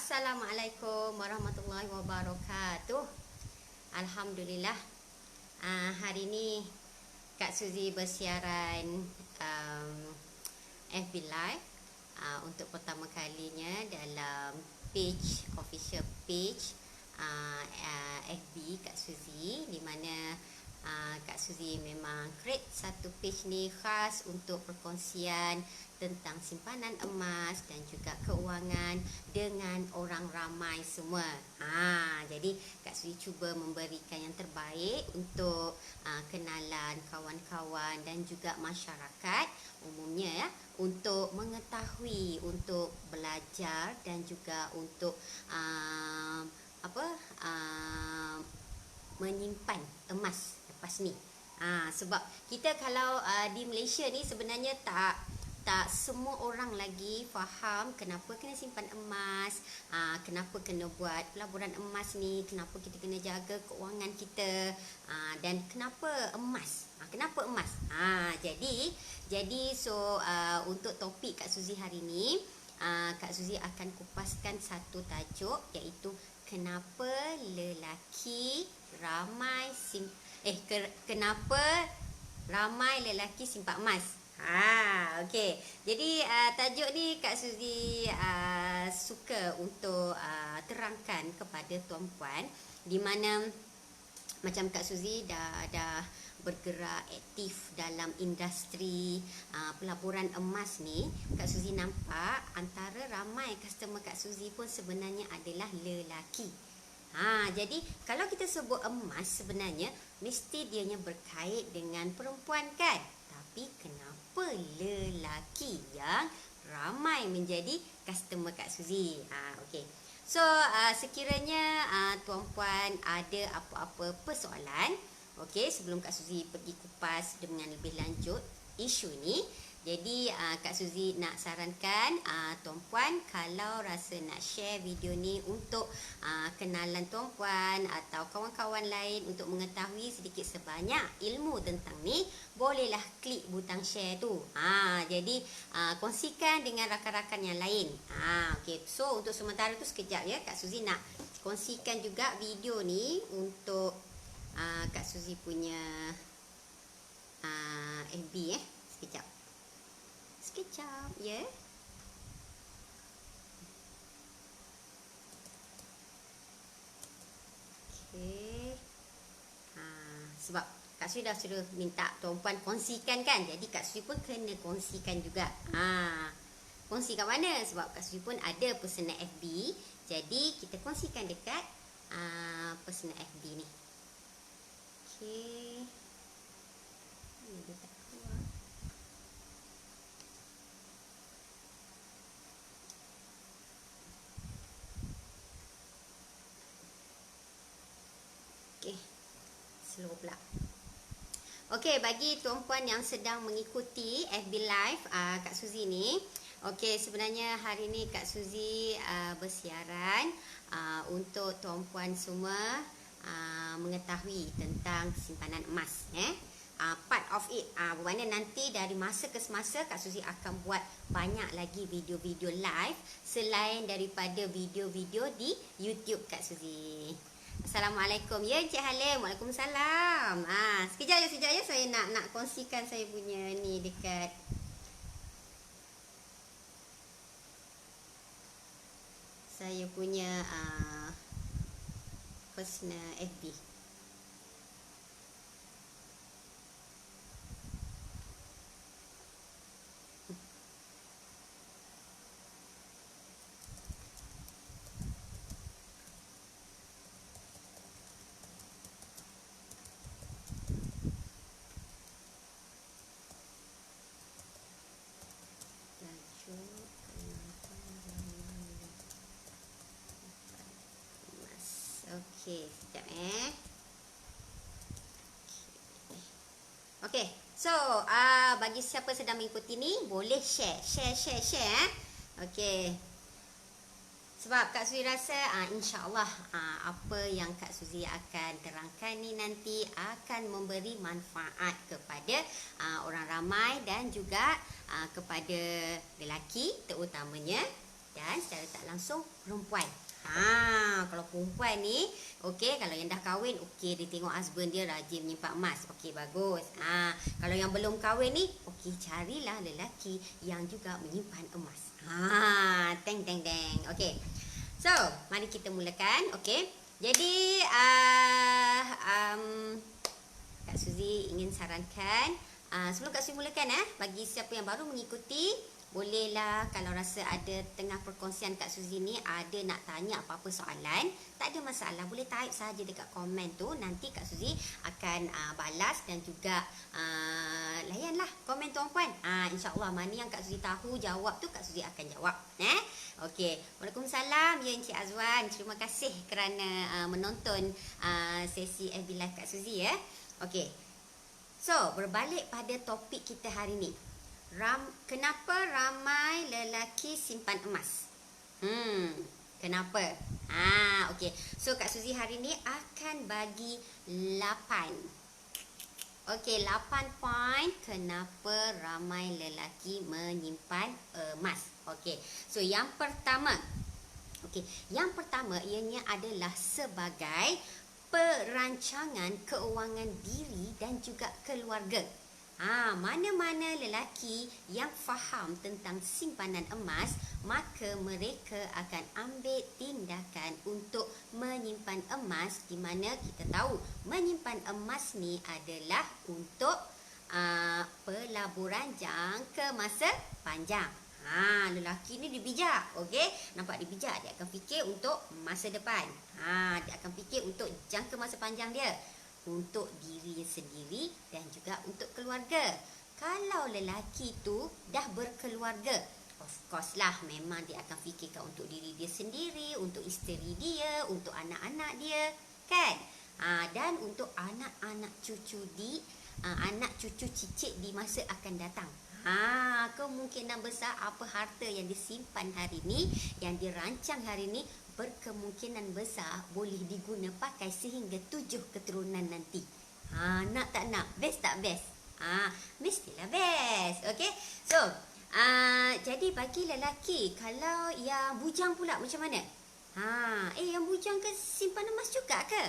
Assalamualaikum warahmatullahi wabarakatuh. Alhamdulillah. Hari ni Kak Suzy bersiaran FB Live untuk pertama kalinya dalam page, official page FB Kak Suzy, di mana Kak Suzy memang create satu page ni khas untuk perkongsian tentang simpanan emas dan juga keuangan dengan orang ramai semua. Jadi Kak Suzy cuba memberikan yang terbaik untuk kenalan kawan-kawan dan juga masyarakat umumnya, ya, untuk mengetahui, untuk belajar dan juga untuk menyimpan emas lepas ni. Sebab kita kalau di Malaysia ni sebenarnya tak semua orang lagi faham kenapa kena simpan emas, kenapa kena buat pelaburan emas ni, kenapa kita kena jaga keuangan kita, dan kenapa emas. Jadi untuk topik Kak Suzy hari ni, Kak Suzy akan kupaskan satu tajuk, iaitu kenapa lelaki ramai kenapa ramai lelaki simpan emas. Okey. Jadi tajuk ni Kak Suzy suka untuk terangkan kepada tuan-puan, di mana macam Kak Suzy dah bergerak aktif dalam industri pelaburan emas ni. Kak Suzy nampak antara ramai customer Kak Suzy pun sebenarnya adalah lelaki. Jadi kalau kita sebut emas, sebenarnya mesti dianya berkait dengan perempuan, kan? Tapi kenapa lelaki yang ramai menjadi customer Kak Suzy? Okey. So sekiranya tuan-puan ada apa-apa persoalan, okey, sebelum Kak Suzy pergi kupas dengan lebih lanjut isu ni, jadi Kak Suzy nak sarankan tuan-puan, kalau rasa nak share video ni untuk kenalan tuan-puan atau kawan-kawan lain untuk mengetahui sedikit sebanyak ilmu tentang ni, bolehlah klik butang share tu. Jadi kongsikan dengan rakan-rakan yang lain. Okey. So untuk sementara tu sekejap, ya, Kak Suzy nak kongsikan juga video ni untuk Kak Suzy punya FB, sekejap, ya. Okey. Sebab Kak Suzy dah suruh minta tuan-puan kongsikan, kan? Jadi Kak Suzy pun kena kongsikan juga. Kongsi kat mana? Sebab Kak Suzy pun ada personal FB. Jadi kita kongsikan dekat personal FB ni. Okey. Ni dia tak keluar. Okey. Slow pula. Okey, bagi tuan-puan yang sedang mengikuti FB Live Kak Suzy ni, okey, sebenarnya hari ni Kak Suzy bersiaran untuk tuan-puan semua mengetahui tentang simpanan emas, part of it. Bermakna nanti dari masa ke semasa Kak Suzy akan buat banyak lagi video-video live selain daripada video-video di YouTube Kak Suzy. Assalamualaikum, ya, Encik Halim. Waalaikumsalam. Sekejap ya, saya nak kongsikan saya punya ni dekat saya punya personal FB. Okey, sekejap Okey. So, bagi siapa sedang mengikuti ni, boleh share. Okey. Sebab Kak Suzy rasa insya-Allah apa yang Kak Suzy akan terangkan ni nanti akan memberi manfaat kepada orang ramai dan juga kepada lelaki terutamanya. dan secara tak langsung perempuan. Kalau perempuan ni, okey, kalau yang dah kahwin, okey, dia tengok husband dia rajin menyimpan emas. Okey, bagus. Kalau yang belum kahwin ni, okey, carilah lelaki yang juga menyimpan emas. Teng teng teng. Okey. So, mari kita mulakan. Okey. Jadi, Kak Suzy ingin sarankan, sebelum Kak Suzy mulakan, bagi siapa yang baru mengikuti, bolehlah kalau rasa ada tengah perkongsian Kak Suzy ni ada nak tanya apa-apa soalan, tak ada masalah, boleh type saja dekat komen tu, nanti Kak Suzy akan balas dan juga layanlah komen tuan-puan. InsyaAllah mana yang Kak Suzy tahu jawab tu Kak Suzy akan jawab. Okey, Waalaikumsalam ya Encik Azwan. Terima kasih kerana menonton sesi FB Live Kak Suzy ya. Okey. So, berbalik pada topik kita hari ni. Kenapa ramai lelaki simpan emas? Kenapa? Okey. So Kak Suzy hari ni akan bagi 8. Okey, 8 poin kenapa ramai lelaki menyimpan emas. Okey. So yang pertama. Okey, yang pertama ianya adalah sebagai perancangan keuangan diri dan juga keluarga. Mana-mana lelaki yang faham tentang simpanan emas, maka mereka akan ambil tindakan untuk menyimpan emas, di mana kita tahu menyimpan emas ni adalah untuk pelaburan jangka masa panjang. Lelaki ni dia bijak, okey? Nampak dia bijak, dia akan fikir untuk masa depan. Dia akan fikir untuk jangka masa panjang dia, untuk diri sendiri dan juga untuk keluarga. Kalau lelaki tu dah berkeluarga, of course lah memang dia akan fikirkan untuk diri dia sendiri, untuk isteri dia, untuk anak-anak dia, kan? Dan untuk anak-anak cucu anak cucu cicit di masa akan datang. Kemungkinan besar apa harta yang disimpan hari ni, yang dirancang hari ni, berkemungkinan besar boleh diguna pakai sehingga 7 keturunan nanti. Nak tak nak? Best tak best? Mestilah best. Okey. So, jadi bagi lelaki, kalau yang bujang pula macam mana? Yang bujang ke simpan emas juga ke?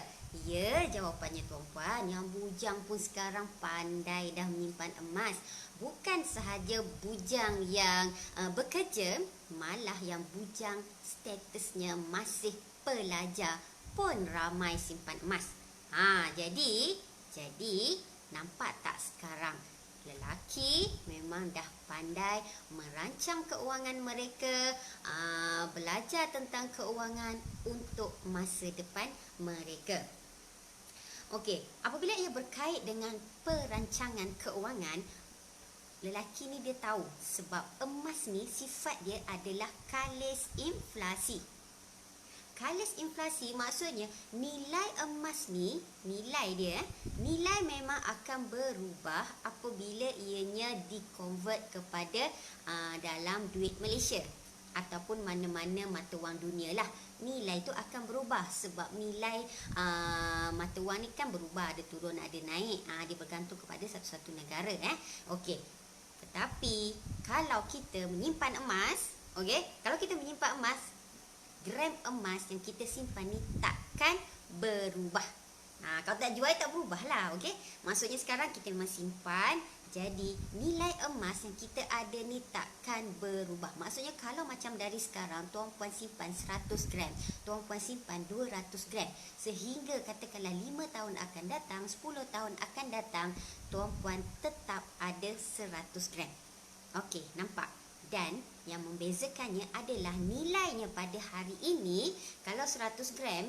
Ya, jawapannya tuan-puan, yang bujang pun sekarang pandai dah menyimpan emas. Bukan sahaja bujang yang bekerja, malah yang bujang statusnya masih pelajar pun ramai simpan emas. Jadi nampak tak sekarang lelaki memang dah pandai merancang keuangan mereka, belajar tentang keuangan untuk masa depan mereka. Okey, apabila ia berkait dengan perancangan keuangan, lelaki ni dia tahu sebab emas ni sifat dia adalah kalis inflasi. Kalis inflasi maksudnya nilai emas ni, nilai memang akan berubah apabila ianya di-convert kepada dalam duit Malaysia ataupun mana-mana mata wang dunia lah. Nilai tu akan berubah sebab nilai mata wang ni kan berubah, ada turun ada naik. Dia bergantung kepada satu-satu negara. Okey. Tetapi kalau kita menyimpan emas, okey, kalau kita menyimpan emas, gram emas yang kita simpan ni takkan berubah. Kalau tak jual tak berubah lah, okey. Maksudnya sekarang kita memang simpan, jadi nilai emas yang kita ada ni takkan berubah. Maksudnya kalau macam dari sekarang tuan-puan simpan 100 gram, tuan-puan simpan 200 gram, sehingga katakanlah 5 tahun akan datang, 10 tahun akan datang, tuan-puan tetap ada 100 gram. Okey, nampak? Dan yang membezakannya adalah nilainya pada hari ini. Kalau 100 gram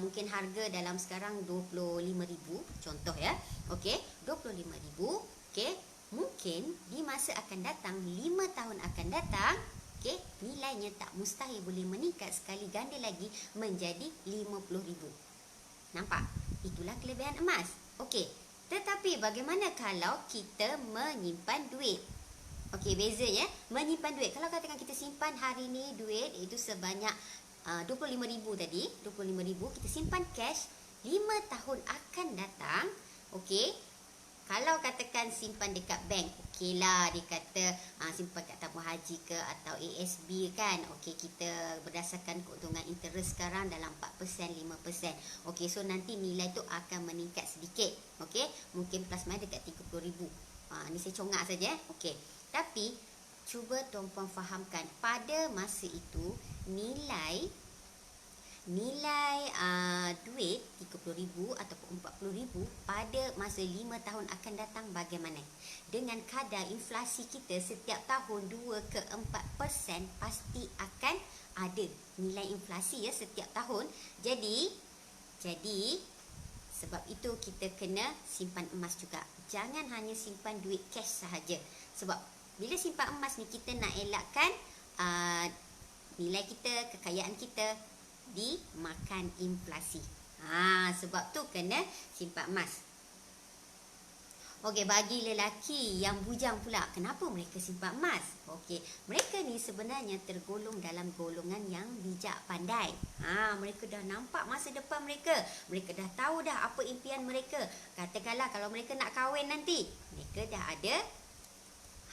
mungkin harga dalam sekarang 25,000 contoh ya. Okey, 25,000. Okey, mungkin di masa akan datang, 5 tahun akan datang, okey, nilainya tak mustahil boleh meningkat sekali ganda lagi menjadi 50,000. Nampak? Itulah kelebihan emas. Okey, tetapi bagaimana kalau kita menyimpan duit? Okey, bezanya menyimpan duit. Kalau katakan kita simpan hari ni duit itu sebanyak 25,000 tadi, 25,000 kita simpan cash, 5 tahun akan datang, okey. Kalau katakan simpan dekat bank, okeylah dia kata simpan kat tabung haji ke atau ASB kan. Okey, kita berdasarkan keuntungan interest sekarang dalam 4%, 5%. Okey, so nanti nilai tu akan meningkat sedikit. Okey, mungkin plus minus dekat 30,000. Ni saya congak saja. Okey. Tapi cuba tuan-puan fahamkan pada masa itu nilai duit 30,000 ataupun 40,000 pada masa 5 tahun akan datang bagaimana? Dengan kadar inflasi kita setiap tahun 2 ke 4% pasti akan ada nilai inflasi ya setiap tahun. Jadi sebab itu kita kena simpan emas juga. Jangan hanya simpan duit cash sahaja. Sebab bila simpan emas ni kita nak elakkan nilai kita, kekayaan kita dimakan inflasi. Sebab tu kena simpan emas. Okey, bagi lelaki yang bujang pula, kenapa mereka simpan emas? Okey, mereka ni sebenarnya tergolong dalam golongan yang bijak pandai. Mereka dah nampak masa depan mereka. Mereka dah tahu dah apa impian mereka. Katakanlah kalau mereka nak kahwin nanti, mereka dah ada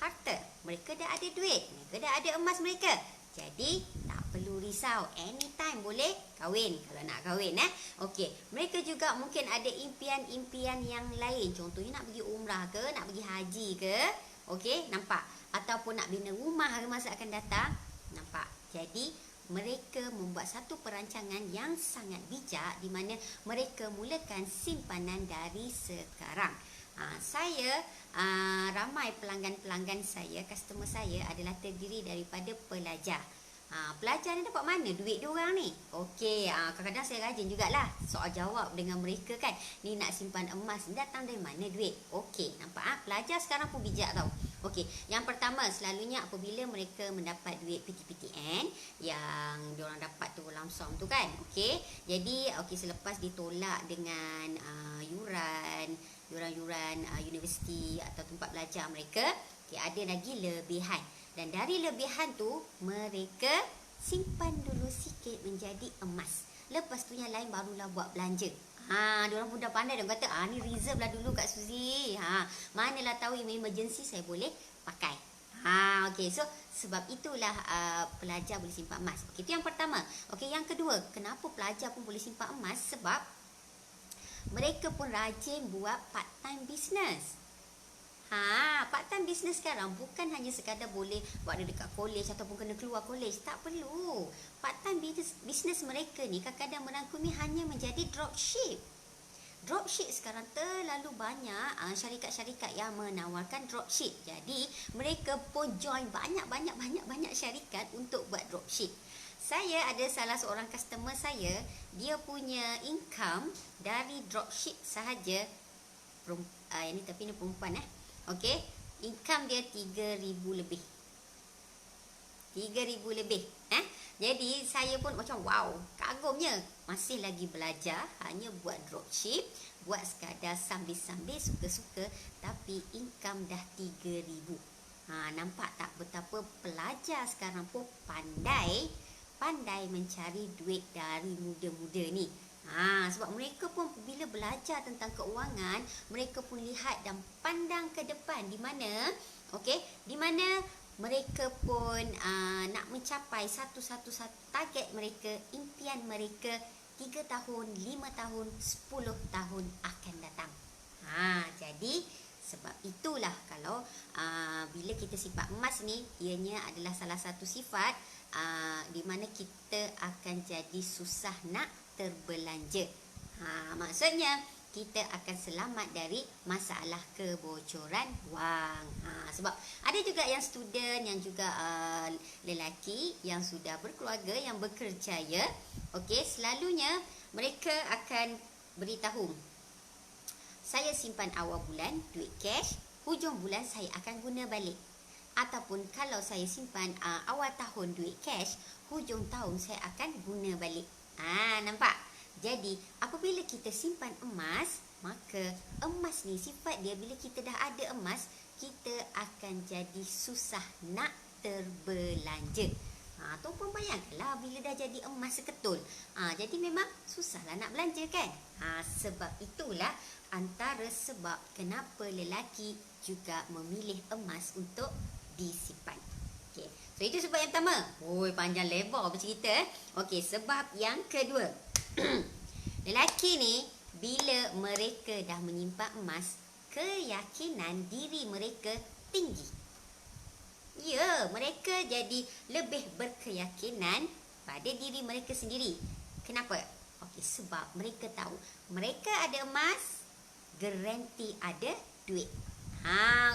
harta, mereka dah ada duit, mereka dah ada emas mereka. Jadi tak perlu risau, anytime boleh kahwin kalau nak kahwin. Okey, mereka juga mungkin ada impian-impian yang lain. Contohnya nak pergi umrah ke, nak pergi haji ke. Okey, nampak? Ataupun nak bina rumah ke masa akan datang. Nampak? Jadi mereka membuat satu perancangan yang sangat bijak di mana mereka mulakan simpanan dari sekarang. Saya ramai pelanggan-pelanggan saya, customer saya adalah terdiri daripada pelajar. Pelajar ni dapat mana duit diorang ni? Okey, kadang-kadang saya rajin jugalah soal jawab dengan mereka kan. Ni nak simpan emas, datang dari mana duit? Okey, nampak pelajar sekarang pun bijak tau. Okey, yang pertama selalunya apabila mereka mendapat duit PTPTN yang diorang dapat tu langsung tu kan. Okey, jadi selepas ditolak dengan yuran universiti atau tempat belajar mereka, ada lagi lebihan. Dan dari lebihan tu mereka simpan dulu sikit menjadi emas. Lepas tu yang lain barulah buat belanja. Diorang pun dah pandai. Dia kata ni reserve lah dulu Kak Suzy. Manalah tahu emergency saya boleh pakai. Okey, so sebab itulah pelajar boleh simpan emas. Okey, itu yang pertama. Okey, yang kedua, kenapa pelajar pun boleh simpan emas? Sebab mereka pun rajin buat part-time business. Part-time business sekarang bukan hanya sekadar boleh buat dekat college ataupun kena keluar college. Tak perlu. Part-time business mereka ni kadang-kadang merangkumi hanya menjadi dropship. Dropship sekarang terlalu banyak syarikat-syarikat yang menawarkan dropship. Jadi mereka pun join banyak syarikat untuk buat dropship. Saya ada salah seorang customer saya, dia punya income dari dropship sahaja, ini tapi ni perempuan okey, income dia 3,000 lebih. 3,000 lebih. Jadi saya pun macam wow, kagumnya. Masih lagi belajar, hanya buat dropship, buat sekadar sambil-sambil suka-suka, tapi income dah 3,000. Nampak tak betapa pelajar sekarang pun pandai mencari duit dari muda-muda ni. Sebab mereka pun bila belajar tentang keuangan, mereka pun lihat dan pandang ke depan di mana mereka pun nak mencapai satu target mereka, impian mereka 3 tahun, 5 tahun, 10 tahun akan datang. Jadi sebab itulah kalau bila kita simpan emas ni, ianya adalah salah satu sifat di mana kita akan jadi susah nak terbelanja. Maksudnya kita akan selamat dari masalah kebocoran wang. Sebab ada juga yang student, yang juga lelaki yang sudah berkeluarga, yang bekerja ya. Okey, selalunya mereka akan beritahu, saya simpan awal bulan duit cash, hujung bulan saya akan guna balik. Ataupun kalau saya simpan awal tahun duit cash, hujung tahun saya akan guna balik. Nampak? Jadi apabila kita simpan emas, maka emas ni sifat dia, bila kita dah ada emas, kita akan jadi susah nak terbelanja. Tuan-puan bayangkanlah bila dah jadi emas seketul. Jadi memang susahlah nak belanja kan. Sebab itulah antara sebab kenapa lelaki juga memilih emas untuk disimpan. Okey. So itu sebab yang pertama. Panjang lebar bercerita. Okey, sebab yang kedua. Lelaki ni bila mereka dah menyimpan emas, keyakinan diri mereka tinggi. Ya, mereka jadi lebih berkeyakinan pada diri mereka sendiri. Kenapa? Okey, sebab mereka tahu mereka ada emas, garanti ada duit.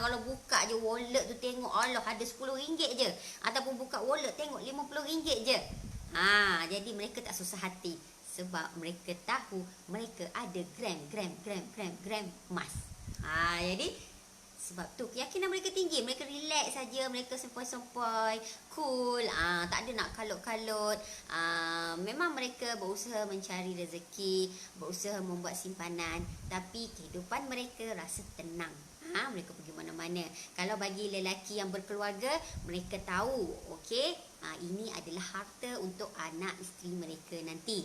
Kalau buka je wallet tu tengok Allah ada RM10 je, ataupun buka wallet tengok RM50 je. Jadi mereka tak susah hati sebab mereka tahu mereka ada gram emas. Jadi sebab tu keyakinan mereka tinggi. Mereka relax saja, mereka sempoi-sempoi, cool, tak ada nak kalut-kalut. Memang mereka berusaha mencari rezeki, berusaha membuat simpanan, tapi kehidupan mereka rasa tenang. Mereka pergi mana-mana. Kalau bagi lelaki yang berkeluarga, mereka tahu, okey, ini adalah harta untuk anak isteri mereka nanti.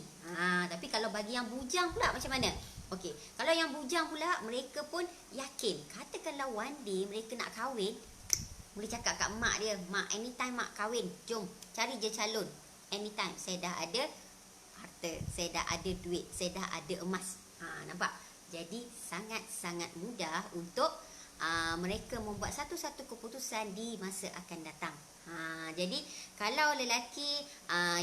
Tapi kalau bagi yang bujang pula macam mana? Okey, kalau yang bujang pula, mereka pun yakin. Katakanlah one day mereka nak kahwin, boleh cakap kat mak dia, "Mak, anytime mak kahwin, jom cari je calon. Anytime, saya dah ada harta, saya dah ada duit, saya dah ada emas." Nampak? Jadi sangat-sangat mudah untuk mereka membuat satu-satu keputusan di masa akan datang. Jadi kalau lelaki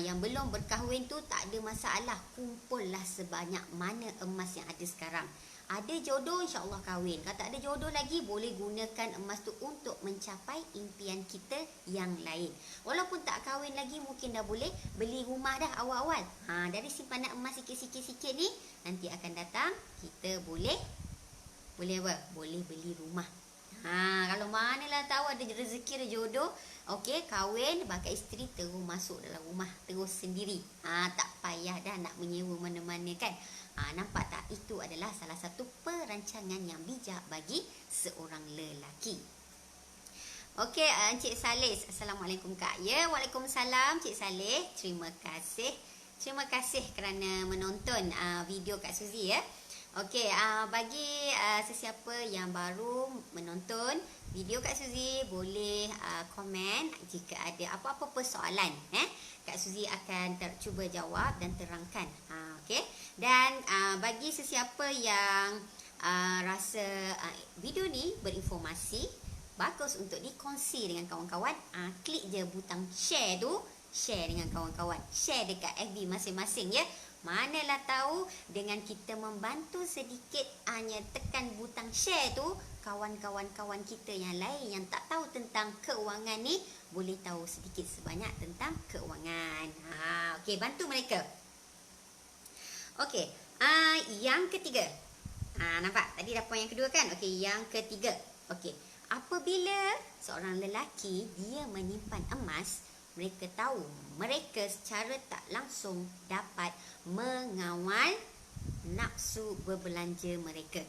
yang belum berkahwin tu tak ada masalah, kumpullah sebanyak mana emas yang ada sekarang. Ada jodoh, insya-Allah kahwin. Kalau tak ada jodoh lagi, boleh gunakan emas tu untuk mencapai impian kita yang lain. Walaupun tak kahwin lagi, mungkin dah boleh beli rumah dah awal-awal. Dari simpanan emas sikit-sikit ni, nanti akan datang kita boleh apa? Boleh beli rumah. Kalau manalah tahu ada rezeki, ada jodoh, okey, kahwin, bakal isteri terus masuk dalam rumah terus sendiri. Tak payah dah nak menyewa mana-mana kan. Nampak tak? Itu adalah salah satu perancangan yang bijak bagi seorang lelaki. Okey, Encik Saleh. Assalamualaikum Kak. Ya, Waalaikumsalam Cik Saleh. Terima kasih. Terima kasih kerana menonton video Kak Suzy ya. Okey, bagi sesiapa yang baru menonton video Kak Suzy, boleh komen jika ada apa-apa persoalan. Kak Suzy akan cuba jawab dan terangkan. Okey. Dan bagi sesiapa yang rasa video ni berinformasi, bagus untuk dikongsi dengan kawan-kawan, klik je butang share tu, share dengan kawan-kawan. Share dekat FB masing-masing ya. Manalah tahu dengan kita membantu sedikit, hanya tekan butang share tu, kawan-kawan kita yang lain yang tak tahu tentang keuangan ni boleh tahu sedikit sebanyak tentang keuangan. Okey, bantu mereka. Okey, yang ketiga. Nampak? Tadi dah poin yang kedua kan? Okey, yang ketiga. Okey, apabila seorang lelaki dia menyimpan emas, mereka tahu mereka secara tak langsung dapat mengawal nafsu berbelanja mereka.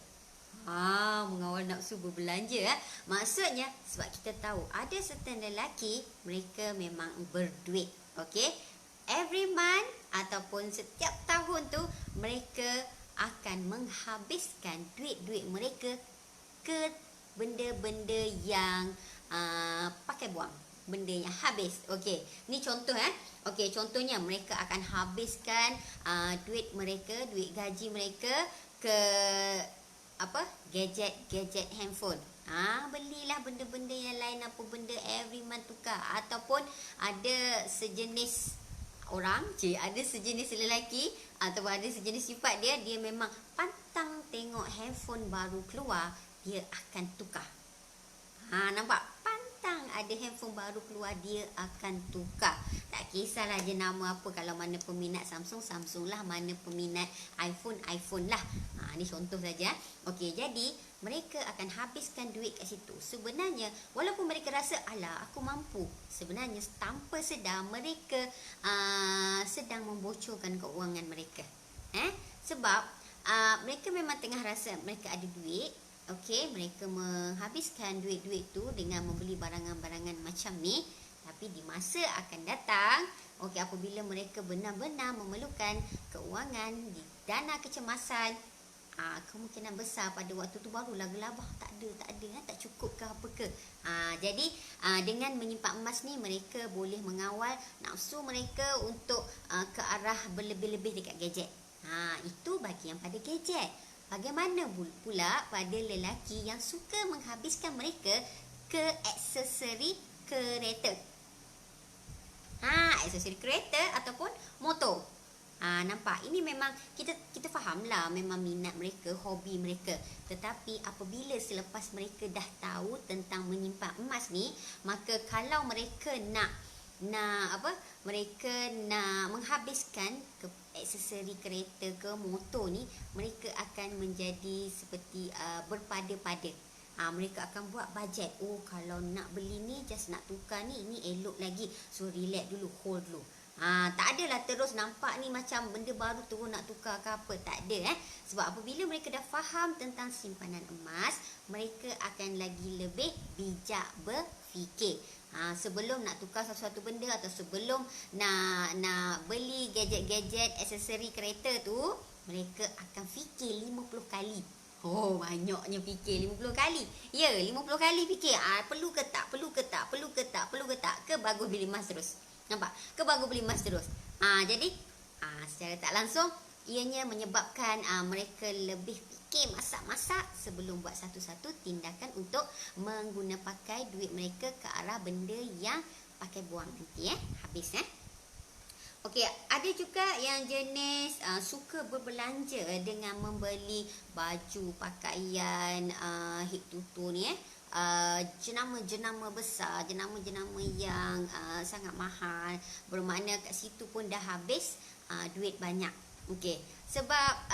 Mengawal nafsu berbelanja. Maksudnya sebab kita tahu ada certain lelaki mereka memang berduit. Okey, every month ataupun setiap tahun tu mereka akan menghabiskan duit-duit mereka ke benda-benda yang pakai buang, benda yang habis. Okey, ni contoh Okey, contohnya mereka akan habiskan duit mereka, duit gaji mereka ke gadget handphone. Belilah benda-benda yang lain, apa benda every month tukar. Ataupun ada sejenis orang, ada sejenis lelaki ataupun ada sejenis sifat dia memang pantang tengok handphone baru keluar, dia akan tukar. Nampak? Pantang ada handphone baru keluar, dia akan tukar. Tak kisahlah jenama apa. Kalau mana peminat Samsung lah, mana peminat iPhone lah. Ni contoh saja. Okey, jadi mereka akan habiskan duit kat situ. Sebenarnya walaupun mereka rasa alah aku mampu, sebenarnya tanpa sedar mereka sedang membocorkan keuangan mereka. Sebab mereka memang tengah rasa mereka ada duit. Okey, mereka menghabiskan duit-duit tu dengan membeli barangan-barangan macam ni, Tapi di masa akan datang, okey, apabila mereka benar-benar memerlukan keuangan di dana kecemasan, kemungkinan besar pada waktu tu barulah gelabah, tak ada, tak cukup ke apa ke. Jadi dengan menyimpan emas ni, mereka boleh mengawal nafsu mereka untuk ke arah berlebih-lebih dekat gadget. Itu bagi yang pada gadget. Bagaimana pula pada lelaki yang suka menghabiskan mereka ke aksesori kereta? Aksesori kereta ataupun motor. Nampak? Ini memang kita fahamlah, memang minat mereka, hobi mereka. Tetapi apabila selepas mereka dah tahu tentang menyimpan emas ni, maka kalau mereka nak mereka nak menghabiskan ke aksesori kereta ke motor ni, mereka akan menjadi seperti berpada-pada. Mereka akan buat bajet. Kalau nak beli ni, just nak tukar ni, ini elok lagi, so relax dulu, hold dulu. Tak adalah terus nampak ni macam benda baru terus nak tukar ke apa. Tak ada. Sebab apabila mereka dah faham tentang simpanan emas, mereka akan lagi lebih bijak berfikir. Sebelum nak tukar sesuatu benda atau sebelum nak beli gadget-gadget aksesori kereta tu, mereka akan fikir 50 kali. Banyaknya fikir 50 kali. Ya, 50 kali fikir. Perlu ke tak? Perlu ke tak? Perlu ke tak? Perlu ke tak? Ke bagus beli emas terus? Nampak? Ke bagus beli emas terus? Jadi secara tak langsung ianya menyebabkan mereka lebih fikir masak-masak sebelum buat satu-satu tindakan untuk pakai duit mereka ke arah benda yang pakai buang nanti. Habis. Okey, ada juga yang jenis suka berbelanja dengan membeli baju, pakaian hip tutu ni jenama-jenama besar, jenama-jenama yang sangat mahal. Bermakna kat situ pun dah habis duit banyak. Okey, sebab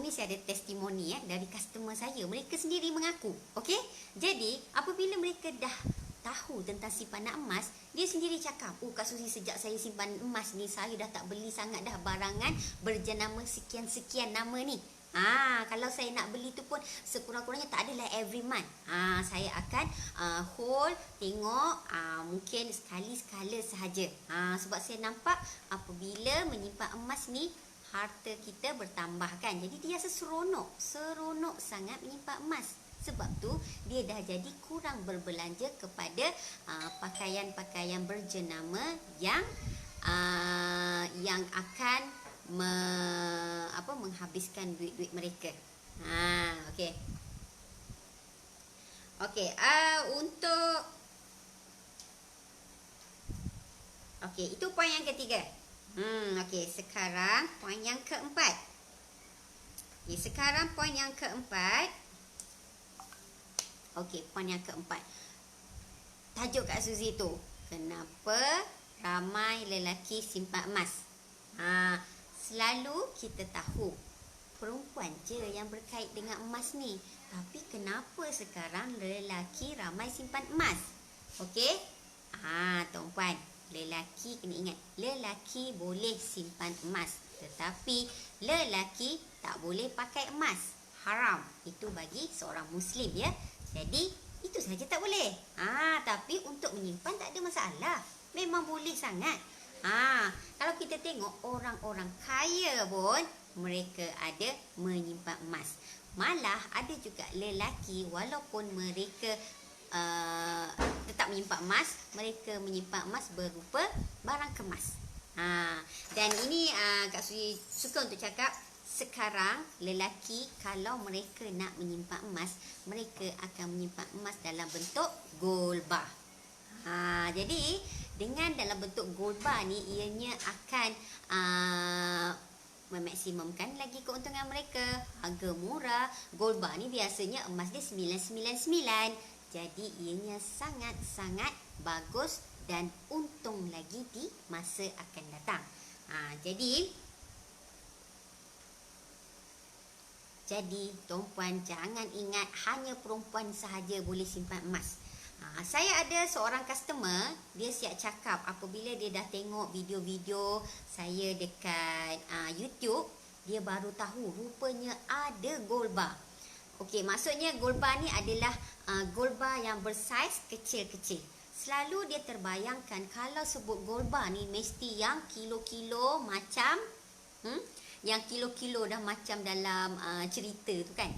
ini saya ada testimoni dari customer saya. Mereka sendiri mengaku. Okey, jadi apabila mereka dah tahu tentang simpanan emas, dia sendiri cakap, Kak Suzy, sejak saya simpan emas ni, saya dah tak beli sangat dah barangan berjenama sekian-sekian nama ni. Kalau saya nak beli tu pun sekurang-kurangnya tak adalah every month. Saya akan hold, tengok, mungkin sekali-sekala sahaja. Sebab saya nampak apabila menyimpan emas ni, harta kita bertambah kan. Jadi dia rasa seronok sangat menyimpan emas. Sebab tu dia dah jadi kurang berbelanja kepada pakaian-pakaian berjenama yang akan menghabiskan duit-duit mereka. Okey. Okey, itu poin yang ketiga. Okey, sekarang poin yang keempat. Okey, poin yang keempat. Tajuk Kak Suzy tu, kenapa ramai lelaki simpan emas? Selalu kita tahu perempuan je yang berkait dengan emas ni. Tapi kenapa sekarang lelaki ramai simpan emas? Okey? Tuan-puan, lelaki kena ingat, lelaki boleh simpan emas, tetapi lelaki tak boleh pakai emas. Haram. Itu bagi seorang Muslim, ya. Jadi itu saja tak boleh. Tapi untuk menyimpan tak ada masalah. Memang boleh sangat. Kalau kita tengok orang-orang kaya pun mereka ada menyimpan emas. Malah ada juga lelaki walaupun mereka tetap menyimpan emas, mereka menyimpan emas berupa barang kemas. Dan ini Kak Suzy suka untuk cakap, sekarang lelaki kalau mereka nak menyimpan emas, mereka akan menyimpan emas dalam bentuk gold bar. Jadi dengan dalam bentuk gold bar ni, ianya akan memaksimumkan lagi keuntungan mereka. Harga murah. Gold bar ni biasanya emas dia 999. Jadi ianya sangat-sangat bagus dan untung lagi di masa akan datang. Jadi tuan-puan, jangan ingat hanya perempuan sahaja boleh simpan emas. Saya ada seorang customer, dia siap cakap apabila dia dah tengok video-video saya dekat YouTube, dia baru tahu rupanya ada gold bar. Okey, maksudnya gold bar ni adalah gold bar yang bersaiz kecil-kecil. selalu dia terbayangkan kalau sebut gold bar ni mesti yang kilo-kilo macam yang kilo-kilo dah macam dalam cerita tu kan.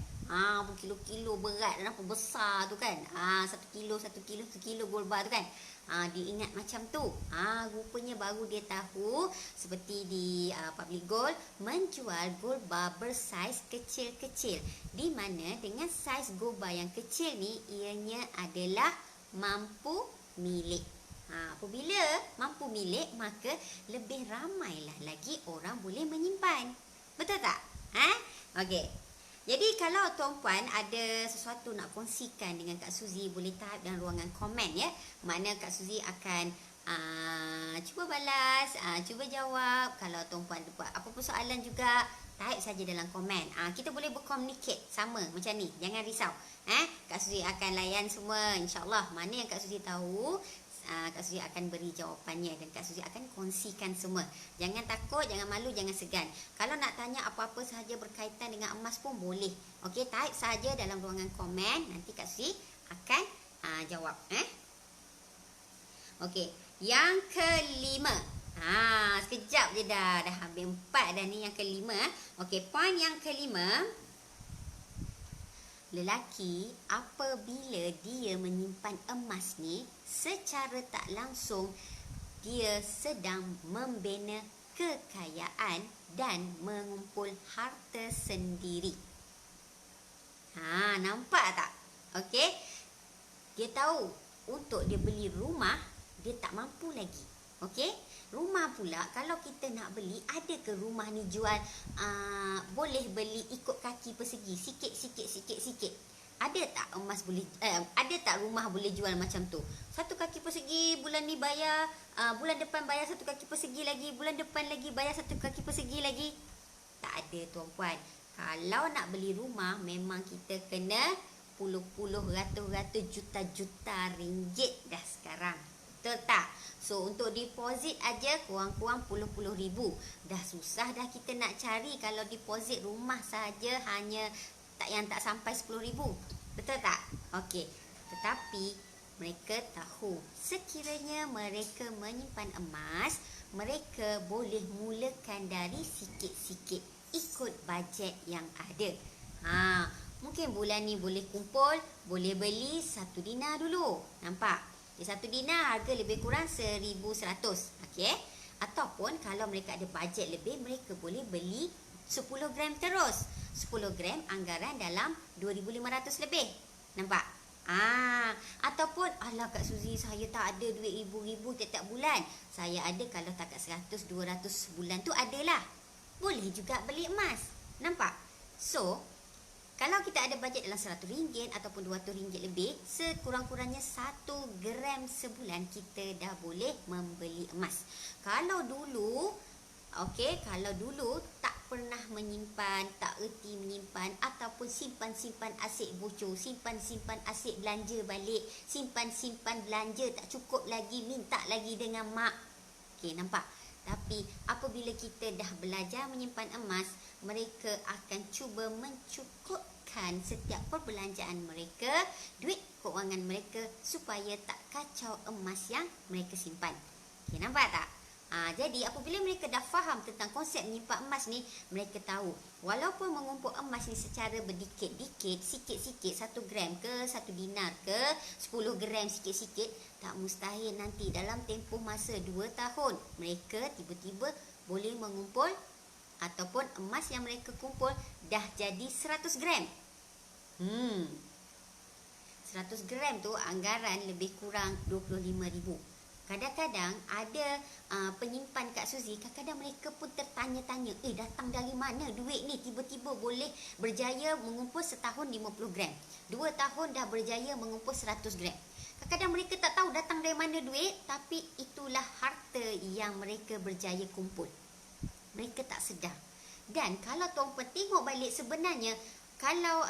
Berkilo-kilo berat dan apa besar tu kan. 1 kilo gold bar tu kan. Dia ingat macam tu. Rupanya baru dia tahu seperti di Public Gold menjual gold bar bersaiz kecil-kecil. Di mana dengan saiz gold bar yang kecil ni ianya adalah mampu milik. Apabila mampu milik, maka lebih ramailah lagi orang boleh menyimpan. Betul tak? Okey. Jadi kalau tuan-puan ada sesuatu nak kongsikan dengan Kak Suzy, boleh type dalam ruangan komen ya. Makna Kak Suzy akan cuba balas, cuba jawab. Kalau tuan-puan buat apa-apa soalan juga, type saja dalam komen. Kita boleh berkomunikasi sama macam ni. Jangan risau. Kak Suzy akan layan semua, insya-Allah. Mana yang Kak Suzy tahu, Kak Suzy akan beri jawapannya dan Kak Suzy akan kongsikan semua. Jangan takut, jangan malu, jangan segan. Kalau nak tanya apa-apa sahaja berkaitan dengan emas pun boleh. Okey, type saja dalam ruangan komen, nanti Kak Suzy akan jawab. Okey, yang kelima. Sekejap je dah habis 4 dah ni, yang kelima. Okey, poin yang kelima. Lelaki apabila dia menyimpan emas ni, secara tak langsung dia sedang membina kekayaan dan mengumpul harta sendiri. Nampak tak? Okey. Dia tahu untuk dia beli rumah, dia tak mampu lagi. Okey. Rumah pula, kalau kita nak beli, ada ke rumah ni jual boleh beli ikut kaki persegi, sikit. Ada tak emas boleh ada tak rumah boleh jual macam tu? 1 kaki persegi, bulan ni bayar, bulan depan bayar 1 kaki persegi lagi, bulan depan lagi bayar 1 kaki persegi lagi. Tak ada tuan-puan. Kalau nak beli rumah, memang kita kena puluh-puluh, ratus-ratus, juta-juta ringgit dah sekarang. Betul tak? So untuk deposit aja kurang-kurang puluh-puluh ribu. Dah susah dah kita nak cari kalau deposit rumah saja hanya tak sampai 10 ribu. Betul tak? Okey. Tetapi mereka tahu sekiranya mereka menyimpan emas, mereka boleh mulakan dari sikit-sikit ikut bajet yang ada. Mungkin bulan ni boleh kumpul, boleh beli 1 dinar dulu. Nampak? 1 dinar harga lebih kurang 1,100. Okey. Ataupun kalau mereka ada bajet lebih, mereka boleh beli 10 gram terus. 10 gram anggaran dalam 2,500 lebih. Nampak? Ataupun Kak Suzy, saya tak ada duit ribu-ribu tiap-tiap bulan. Saya ada kalau takat 100, 200 sebulan tu adalah. Boleh juga beli emas. Nampak? So, kalau kita ada bajet dalam RM100 ataupun RM200 lebih, sekurang-kurangnya 1 gram sebulan kita dah boleh membeli emas. Kalau dulu tak pernah menyimpan, tak erti menyimpan, ataupun simpan-simpan asyik bocor, simpan-simpan asyik belanja balik, simpan-simpan belanja tak cukup lagi, minta lagi dengan mak. Okey, nampak? Tapi apabila kita dah belajar menyimpan emas, mereka akan cuba mencukupkan setiap perbelanjaan mereka, duit kewangan mereka, supaya tak kacau emas yang mereka simpan. Okay, nampak tak? Jadi apabila mereka dah faham tentang konsep menyimpan emas ni, mereka tahu walaupun mengumpul emas ni secara berdikit-dikit, sikit-sikit, 1 gram ke 1 dinar ke 10 gram sikit-sikit, tak mustahil nanti dalam tempoh masa 2 tahun mereka tiba-tiba boleh mengumpul, ataupun emas yang mereka kumpul dah jadi 100 gram. 100 gram tu anggaran lebih kurang 25,000. Kadang-kadang ada penyimpan Kak Suzy, kadang-kadang mereka pun tertanya-tanya, datang dari mana duit ni tiba-tiba boleh berjaya mengumpul setahun 50 gram, 2 tahun dah berjaya mengumpul 100 gram. Kadang-kadang mereka tak tahu datang dari mana duit, tapi itulah harta yang mereka berjaya kumpul. Mereka tak sedar. Dan kalau tuan-puan tengok balik, sebenarnya kalau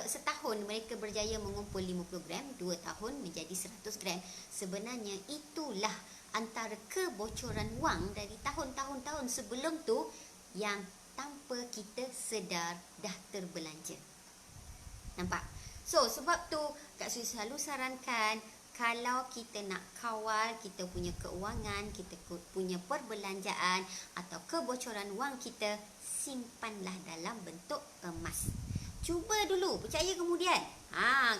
setahun mereka berjaya mengumpul 50 gram, 2 tahun menjadi 100 gram. Sebenarnya itulah antara kebocoran wang dari tahun-tahun sebelum tu yang tanpa kita sedar dah terbelanja. Nampak? So sebab tu Kak Suzy selalu sarankan, kalau kita nak kawal kita punya keuangan, kita punya perbelanjaan atau kebocoran wang kita, simpanlah dalam bentuk emas. Cuba dulu, percaya kemudian.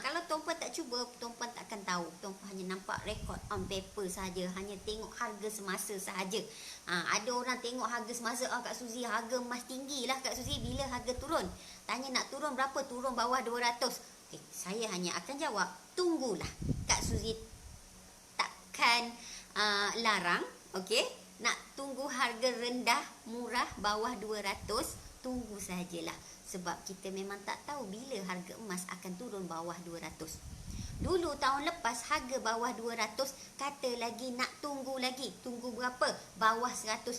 Kalau tuan-puan tak cuba, tuan-puan tak akan tahu. Tuan-puan hanya nampak rekod on paper saja, hanya tengok harga semasa sahaja. Ada orang tengok harga semasa, Kak Suzy, harga emas tinggi lah Kak Suzy, bila harga turun? Tanya nak turun berapa? Turun bawah 200. Okay, saya hanya akan jawab, tunggulah. Kak Suzy takkan larang, okey? Nak tunggu harga rendah, murah, bawah 200, tunggu sajalah. Sebab kita memang tak tahu bila harga emas akan turun bawah 200. Dulu tahun lepas harga bawah 200, kata lagi nak tunggu lagi. Tunggu berapa? Bawah 150.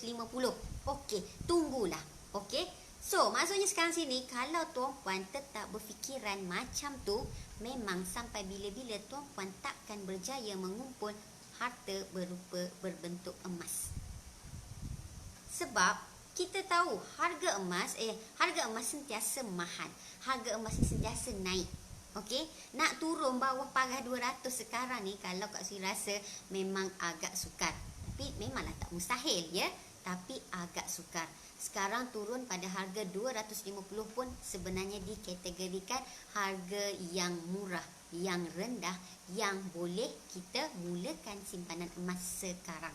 Okey, tunggulah. Okey. So, maksudnya sekarang sini, kalau tuan-puan tetap berfikiran macam tu, memang sampai bila-bila tuan-puan takkan berjaya mengumpul harta berupa berbentuk emas. Sebab kita tahu harga emas sentiasa mahal. Harga emas sentiasa naik. Okey, nak turun bawah parah 200 sekarang ni, kalau Kak Sri rasa memang agak sukar. Tapi memanglah tak mustahil ya, tapi agak sukar. Sekarang turun pada harga 250 pun sebenarnya dikategorikan harga yang murah, yang rendah, yang boleh kita mulakan simpanan emas sekarang.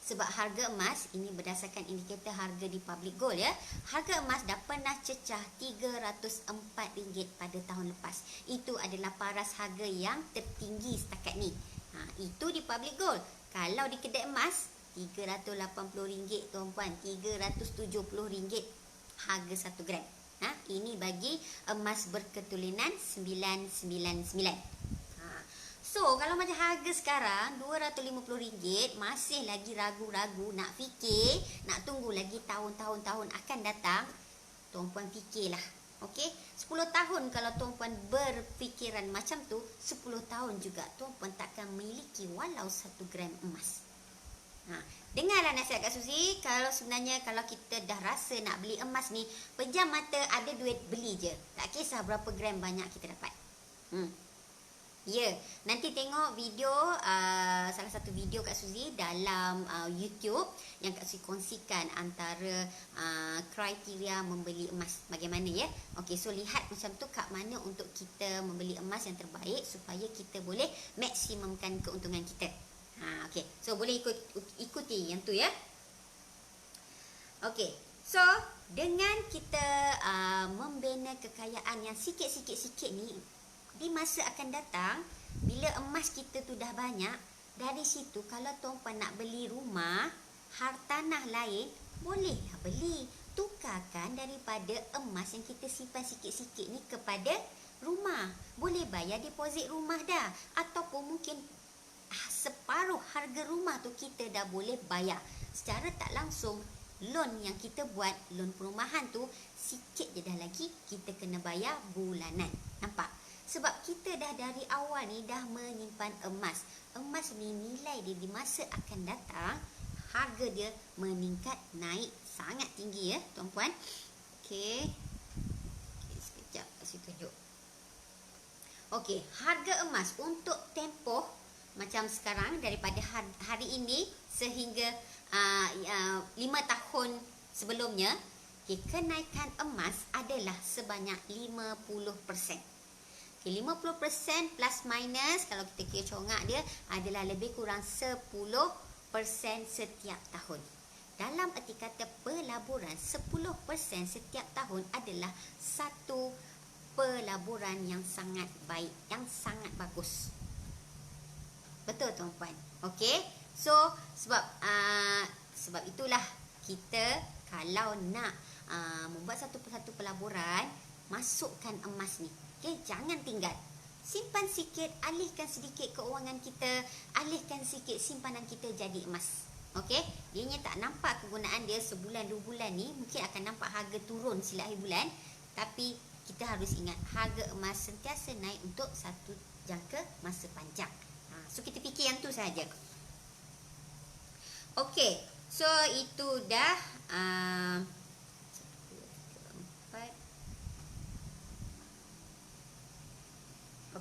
Sebab harga emas ini berdasarkan indikator harga di Public Gold ya. Harga emas dah pernah cecah RM304 pada tahun lepas. Itu adalah paras harga yang tertinggi setakat ni. Itu di Public Gold. Kalau di kedai emas RM380 tuan-puan, RM370 harga 1 gram. Ini bagi emas berketulinan 999. So, kalau macam harga sekarang RM250, masih lagi ragu-ragu, nak fikir, nak tunggu lagi tahun-tahun akan datang, tuan-puan fikirlah. Okey, 10 tahun kalau tuan-puan berfikiran macam tu, 10 tahun juga tuan-puan takkan memiliki walau 1 gram emas. Dengarlah nasihat Kak Suzy, kalau sebenarnya kalau kita dah rasa nak beli emas ni, pejam mata ada duit beli je. Tak kisah berapa gram banyak kita dapat. Ya, nanti tengok video, salah satu video Kak Suzy dalam YouTube yang Kak Suzy kongsikan antara kriteria membeli emas bagaimana ya. Okey, so lihat macam tu kat mana untuk kita membeli emas yang terbaik supaya kita boleh maksimumkan keuntungan kita. Okey, so boleh ikuti yang tu ya. Okey, so dengan kita membina kekayaan yang sikit-sikit ni, di masa akan datang, bila emas kita tu dah banyak, dari situ kalau tuan-puan nak beli rumah, hartanah lain, bolehlah beli. Tukarkan daripada emas yang kita simpan sikit-sikit ni kepada rumah. Boleh bayar deposit rumah dah. Ataupun mungkin separuh harga rumah tu kita dah boleh bayar. Secara tak langsung, loan yang kita buat, loan perumahan tu, sikit je dah lagi kita kena bayar bulanan. Nampak? Sebab kita dah dari awal ni dah menyimpan emas. Emas ni nilai dia di masa akan datang, harga dia meningkat, naik sangat tinggi ya tuan-puan. Okey, sekejap kasih tunjuk. Okey, harga emas untuk tempoh macam sekarang daripada hari ini sehingga 5 tahun sebelumnya, kenaikan emas adalah sebanyak 50%. 50% plus minus, kalau kita kira congak dia, adalah lebih kurang 10% setiap tahun. Dalam erti kata pelaburan, 10% setiap tahun adalah satu pelaburan yang sangat baik, yang sangat bagus. Betul tuan-puan? Okey, so sebab itulah kita kalau nak membuat satu pelaburan, masukkan emas ni. Okay, jangan tinggal. Simpan sikit, alihkan sedikit keuangan kita, alihkan sikit simpanan kita jadi emas. Okey, dianya tak nampak kegunaan dia sebulan 2 bulan ni, mungkin akan nampak harga turun sila akhir bulan, tapi kita harus ingat harga emas sentiasa naik untuk satu jangka masa panjang. So kita fikir yang tu saja. Okey, so itu dah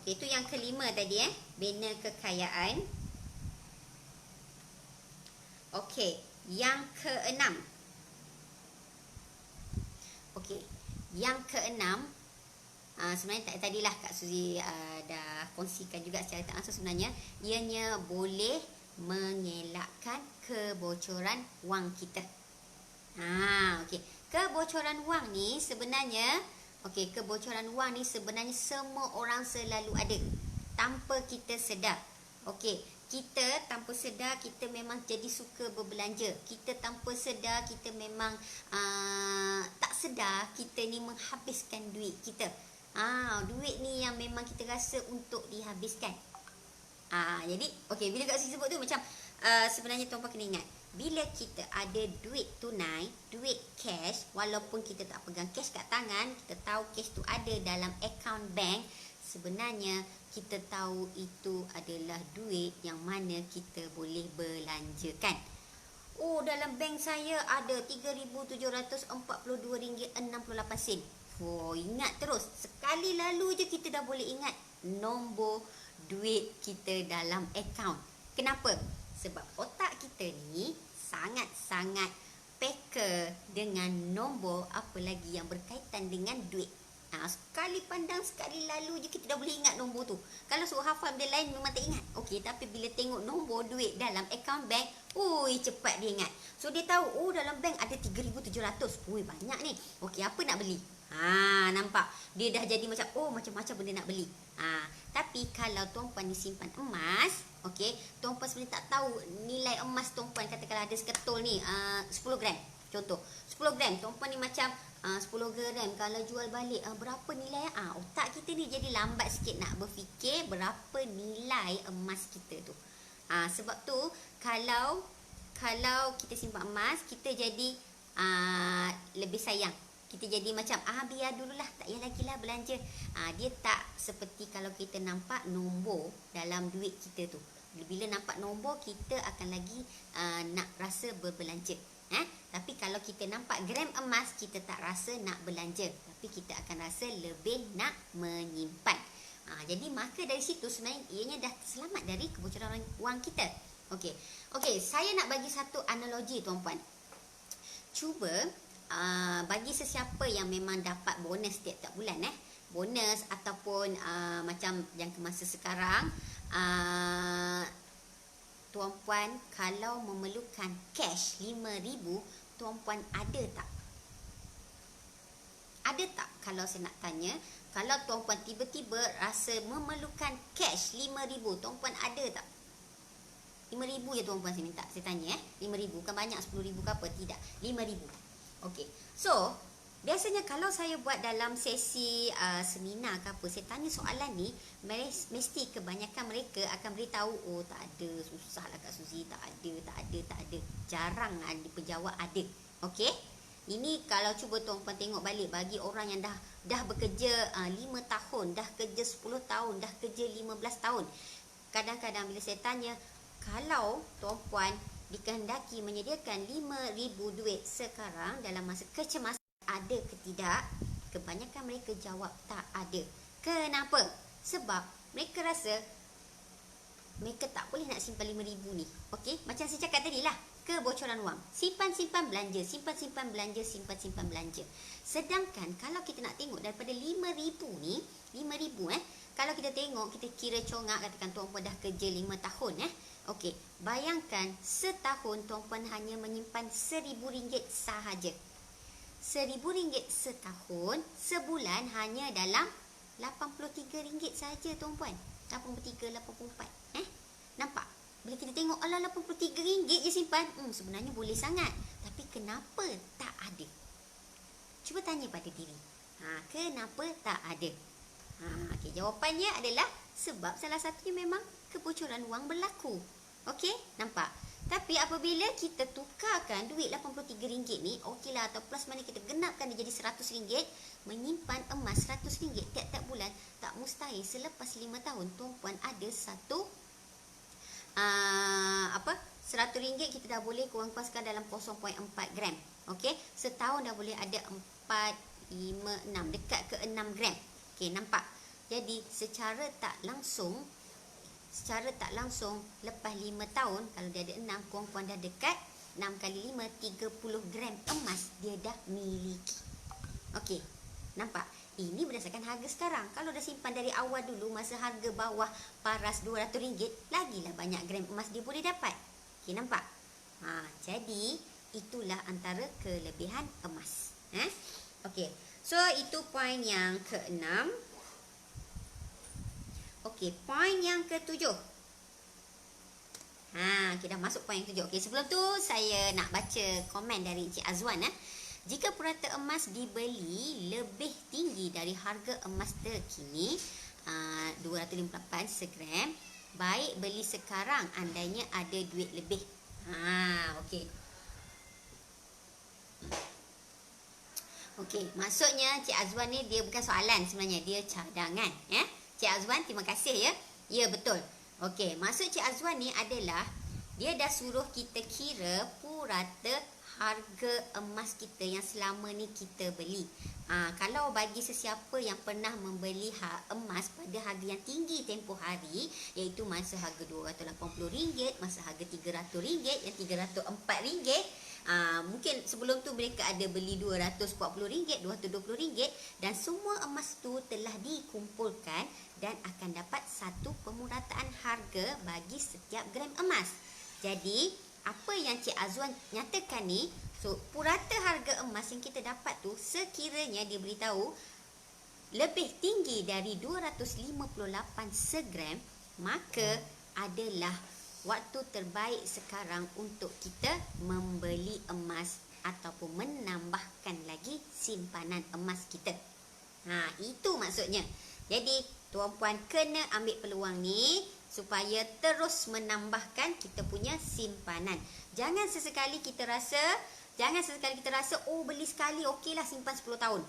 Okey, itu yang kelima tadi bina kekayaan. Okey, yang keenam. Okey, yang keenam, sebenarnya tadilah Kak Suzy dah kongsikan juga secara tak langsung, sebenarnya ianya boleh mengelakkan kebocoran wang kita. Okey. Kebocoran wang ni sebenarnya, kebocoran wang ni sebenarnya semua orang selalu ada tanpa kita sedar. Okey, kita tanpa sedar kita memang jadi suka berbelanja. Kita tanpa sedar kita memang tak sedar kita ni menghabiskan duit kita. Duit ni yang memang kita rasa untuk dihabiskan. Jadi bila Kak Suzy sebut tu macam sebenarnya tuan-puan kena ingat, bila kita ada duit tunai, duit cash, walaupun kita tak pegang cash kat tangan, kita tahu cash tu ada dalam account bank, sebenarnya kita tahu itu adalah duit yang mana kita boleh belanjakan. Dalam bank saya ada RM3,742.68. Ingat terus. Sekali lalu je kita dah boleh ingat nombor duit kita dalam akaun. Kenapa? Sebab otak kita ni sangat-sangat peka dengan nombor, apa lagi yang berkaitan dengan duit. Sekali pandang, sekali lalu je kita dah boleh ingat nombor tu. Kalau suruh hafal benda lain memang tak ingat. Tapi bila tengok nombor duit dalam akaun bank, cepat dia ingat. So dia tahu, dalam bank ada 3,700. Banyak ni. Apa nak beli? Nampak? Dia dah jadi macam-macam benda nak beli. Tapi kalau tuan-puan ni simpan emas, tuan-puan sebenarnya tak tahu nilai emas tuan-puan. Katakanlah ada seketul ni 10 gram. Contoh, 10 gram. Tuan-puan ni macam 10 gram kalau jual balik berapa nilai? Otak kita ni jadi lambat sikit nak berfikir berapa nilai emas kita tu. Sebab tu kalau kita simpan emas, kita jadi lebih sayang. Kita jadi macam biar dululah, tak payah lagi lah belanja. Dia tak seperti kalau kita nampak nombor dalam duit kita tu. Bila nampak nombor, kita akan lagi nak rasa berbelanja. Tapi kalau kita nampak gram emas, kita tak rasa nak belanja, tapi kita akan rasa lebih nak menyimpan. Jadi maka dari situ sebenarnya ianya dah selamat dari kebocoran wang kita. Okey, saya nak bagi satu analogi tuan-puan. Cuba bagi sesiapa yang memang dapat bonus tiap-tiap bulan, bonus ataupun macam yang masa sekarang, tuan-puan kalau memerlukan cash 5,000, tuan-puan ada tak? Ada tak? Kalau saya nak tanya, kalau tuan-puan tiba-tiba rasa memerlukan cash 5,000, tuan-puan ada tak? 5,000 je tuan-puan saya minta. Saya tanya 5,000, bukan banyak 10,000 ke apa, tidak. 5,000. So biasanya kalau saya buat dalam sesi seminar ke apa, saya tanya soalan ni, mesti kebanyakan mereka akan beritahu, tak ada, susah lah Kak Suzy, tak ada. Jarang penjawab ada. Ini kalau cuba tuan-puan tengok balik, bagi orang yang dah bekerja 5 tahun, dah kerja 10 tahun, dah kerja 15 tahun. Kadang-kadang bila saya tanya, kalau tuan-puan dikehendaki menyediakan 5,000 duit sekarang dalam masa kecemasan, ada ke tidak? Kebanyakan mereka jawab tak ada. Kenapa? Sebab mereka rasa mereka tak boleh nak simpan 5,000 ni. Macam saya cakap tadi lah, kebocoran wang. Simpan-simpan belanja, simpan-simpan belanja, simpan-simpan belanja. Sedangkan kalau kita nak tengok daripada 5,000 ni, 5,000 kalau kita tengok, kita kira congak, katakan tuan-puan dah kerja 5 tahun bayangkan setahun tuan-puan hanya menyimpan RM1,000 sahaja. RM1,000 setahun, sebulan hanya dalam RM83 sahaja tuan-puan. 83, 84. Nampak? Bila kita tengok, RM83 je simpan, sebenarnya boleh sangat. Tapi kenapa tak ada? Cuba tanya pada diri. Kenapa tak ada? Jawapannya adalah sebab salah satunya memang kebocoran wang berlaku. Nampak? Tapi apabila kita tukarkan duit RM83 ni, atau plus mana kita genapkan dia jadi RM100, menyimpan emas RM100 tiap-tiap bulan, tak mustahil selepas 5 tahun tuan-puan ada satu RM100 kita dah boleh kurang-kurangkan dalam 0.4 gram. Setahun dah boleh ada 4, 5, 6, dekat ke 6 gram. Nampak? Jadi secara tak langsung lepas 5 tahun, kalau dia ada 6, puan-puan dah dekat 6 kali 5, 30 gram emas dia dah miliki. Okey, nampak? Ini berdasarkan harga sekarang. Kalau dah simpan dari awal dulu, masa harga bawah paras RM200, lagilah banyak gram emas dia boleh dapat. Okey, nampak? Jadi itulah antara kelebihan emas. Okey, so itu poin yang ke-6. Okey, poin yang ke-7. Kita dah masuk poin yang ke-7. Okey, sebelum tu saya nak baca komen dari Encik Azwan. Jika purata emas dibeli lebih tinggi dari harga emas terkini, 258 segram, baik beli sekarang andainya ada duit lebih. Okey. Okey, maksudnya Cik Azwan ni dia bukan soalan sebenarnya, dia cadangan, ya. Cik Azwan, terima kasih ya. Ya, betul. Okey, maksud Cik Azwan ni adalah dia dah suruh kita kira purata harga emas kita yang selama ni kita beli. Kalau bagi sesiapa yang pernah membeli emas pada harga yang tinggi tempoh hari, iaitu masa harga RM280, masa harga RM300, yang RM304, mungkin sebelum tu mereka ada beli RM240, RM220, dan semua emas tu telah dikumpulkan dan akan dapat satu pemurataan harga bagi setiap gram emas. Jadi apa yang Cik Azwan nyatakan ni, so purata harga emas yang kita dapat tu sekiranya dia beritahu lebih tinggi dari 258 segram, maka adalah waktu terbaik sekarang untuk kita membeli emas ataupun menambahkan lagi simpanan emas kita. Itu maksudnya. Jadi tuan-puan kena ambil peluang ni supaya terus menambahkan kita punya simpanan. Jangan sesekali kita rasa beli sekali okeylah simpan 10 tahun.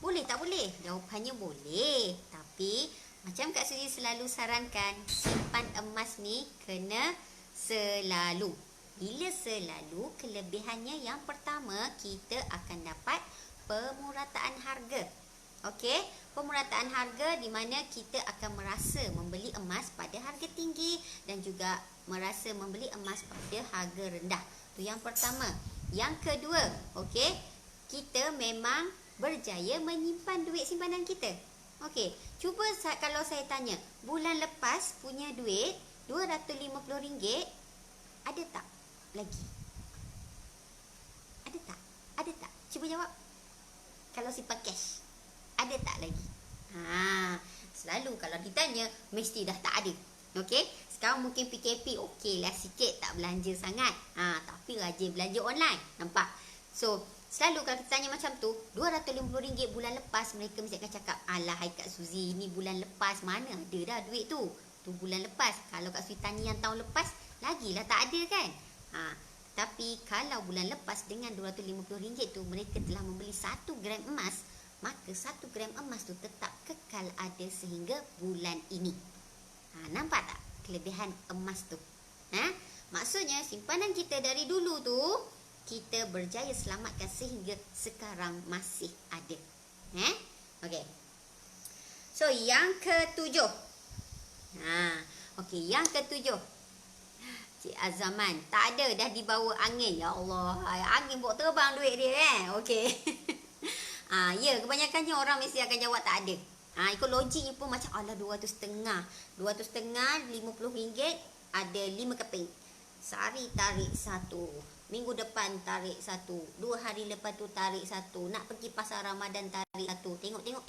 Boleh tak boleh? Jawapannya boleh. Tapi macam Kak Suzy selalu sarankan, simpan emas ni kena selalu. Bila selalu, kelebihannya yang pertama, kita akan dapat pemurataan harga. Okey, pemurataan harga di mana kita akan merasa membeli emas pada harga tinggi dan juga merasa membeli emas pada harga rendah. Itu yang pertama. Yang kedua, okey, kita memang berjaya menyimpan duit simpanan kita. Okey, cuba kalau saya tanya, bulan lepas punya duit RM250, ada tak lagi? Ada tak? Ada tak? Cuba jawab. Kalau simpan cash, ada tak lagi? Selalu kalau ditanya, mesti dah tak ada. Okey, sekarang mungkin PKP okeylah sikit, tak belanja sangat. Tapi rajin belanja online. Nampak? So, selalu kalau kita tanya macam tu, RM250 bulan lepas, mereka mesti akan cakap, alah hai Kak Suzy, ni bulan lepas, mana ada dah duit tu. Tu bulan lepas. Kalau Kak Suzy tanya yang tahun lepas, lagilah tak ada kan. Tapi kalau bulan lepas dengan RM250 tu, mereka telah membeli 1 gram emas, maka 1 gram emas tu tetap kekal ada sehingga bulan ini. Nampak tak kelebihan emas tu? Maksudnya simpanan kita dari dulu tu, kita berjaya selamatkan sehingga sekarang masih ada. Okey. So yang ke-7. Okey, yang ke-7. Cik Azaman, tak ada dah dibawa angin. Ya Allah, angin bawa terbang duit dia Okey. Ya, kebanyakannya orang mesti akan jawab tak ada. Ikut logiknya pun macam alah 200.5. 200.5 RM50 ada 5 keping. Sehari tarik 1. Minggu depan tarik 1. 2 hari lepas tu tarik 1. Nak pergi pasar Ramadan tarik 1. Tengok-tengok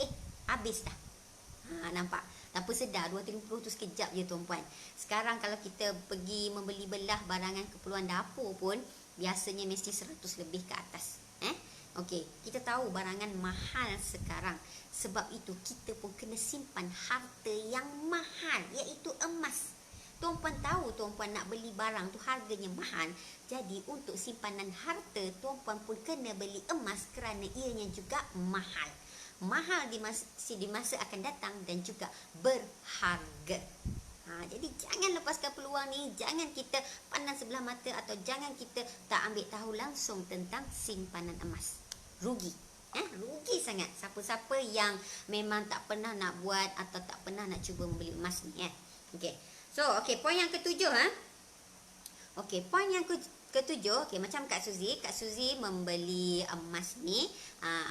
habis dah. Nampak? Tanpa sedar 250 tu sekejap je tuan-puan. Sekarang kalau kita pergi membeli belah barangan keperluan dapur pun biasanya mesti 100 lebih ke atas. Okey, kita tahu barangan mahal sekarang. Sebab itu kita pun kena simpan harta yang mahal, iaitu emas. Tuan-puan tahu tuan-puan nak beli barang tu harganya mahal. Jadi untuk simpanan harta, tuan-puan pun kena beli emas kerana ianya juga mahal. Mahal di masa akan datang dan juga berharga. Jadi jangan lepaskan peluang ni. Jangan kita pandang sebelah mata atau jangan kita tak ambil tahu langsung tentang simpanan emas. Rugi. Rugi sangat siapa-siapa yang memang tak pernah nak buat atau tak pernah nak cuba membeli emas ni. Okey. So, okey, poin yang ketujuh. Okey, poin yang ketujuh, okey, macam Kak Suzy membeli emas ni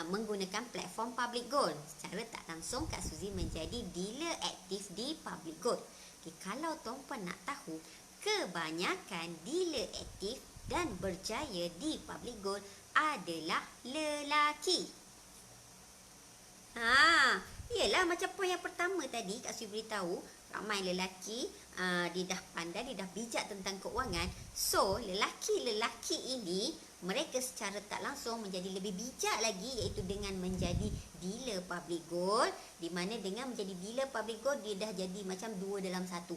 menggunakan platform Public Gold. Secara tak langsung Kak Suzy menjadi dealer aktif di Public Gold. Okey, kalau tuan-puan nak tahu, kebanyakan dealer aktif dan berjaya di Public Gold adalah lelaki. Yelah, macam poin yang pertama tadi Kak Suzy beritahu, ramai lelaki dia dah pandai, dia dah bijak tentang keuangan. So, lelaki-lelaki ini mereka secara tak langsung menjadi lebih bijak lagi, iaitu dengan menjadi dealer Public Gold, di mana dengan menjadi dealer Public Gold dia dah jadi macam 2 dalam 1.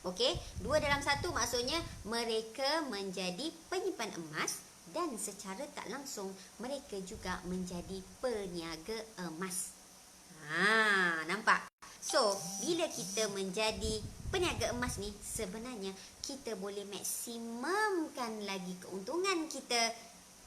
Okey, 2 dalam 1 maksudnya mereka menjadi penyimpan emas dan secara tak langsung mereka juga menjadi peniaga emas. Nampak? So, bila kita menjadi peniaga emas ni, sebenarnya kita boleh maksimumkan lagi keuntungan kita,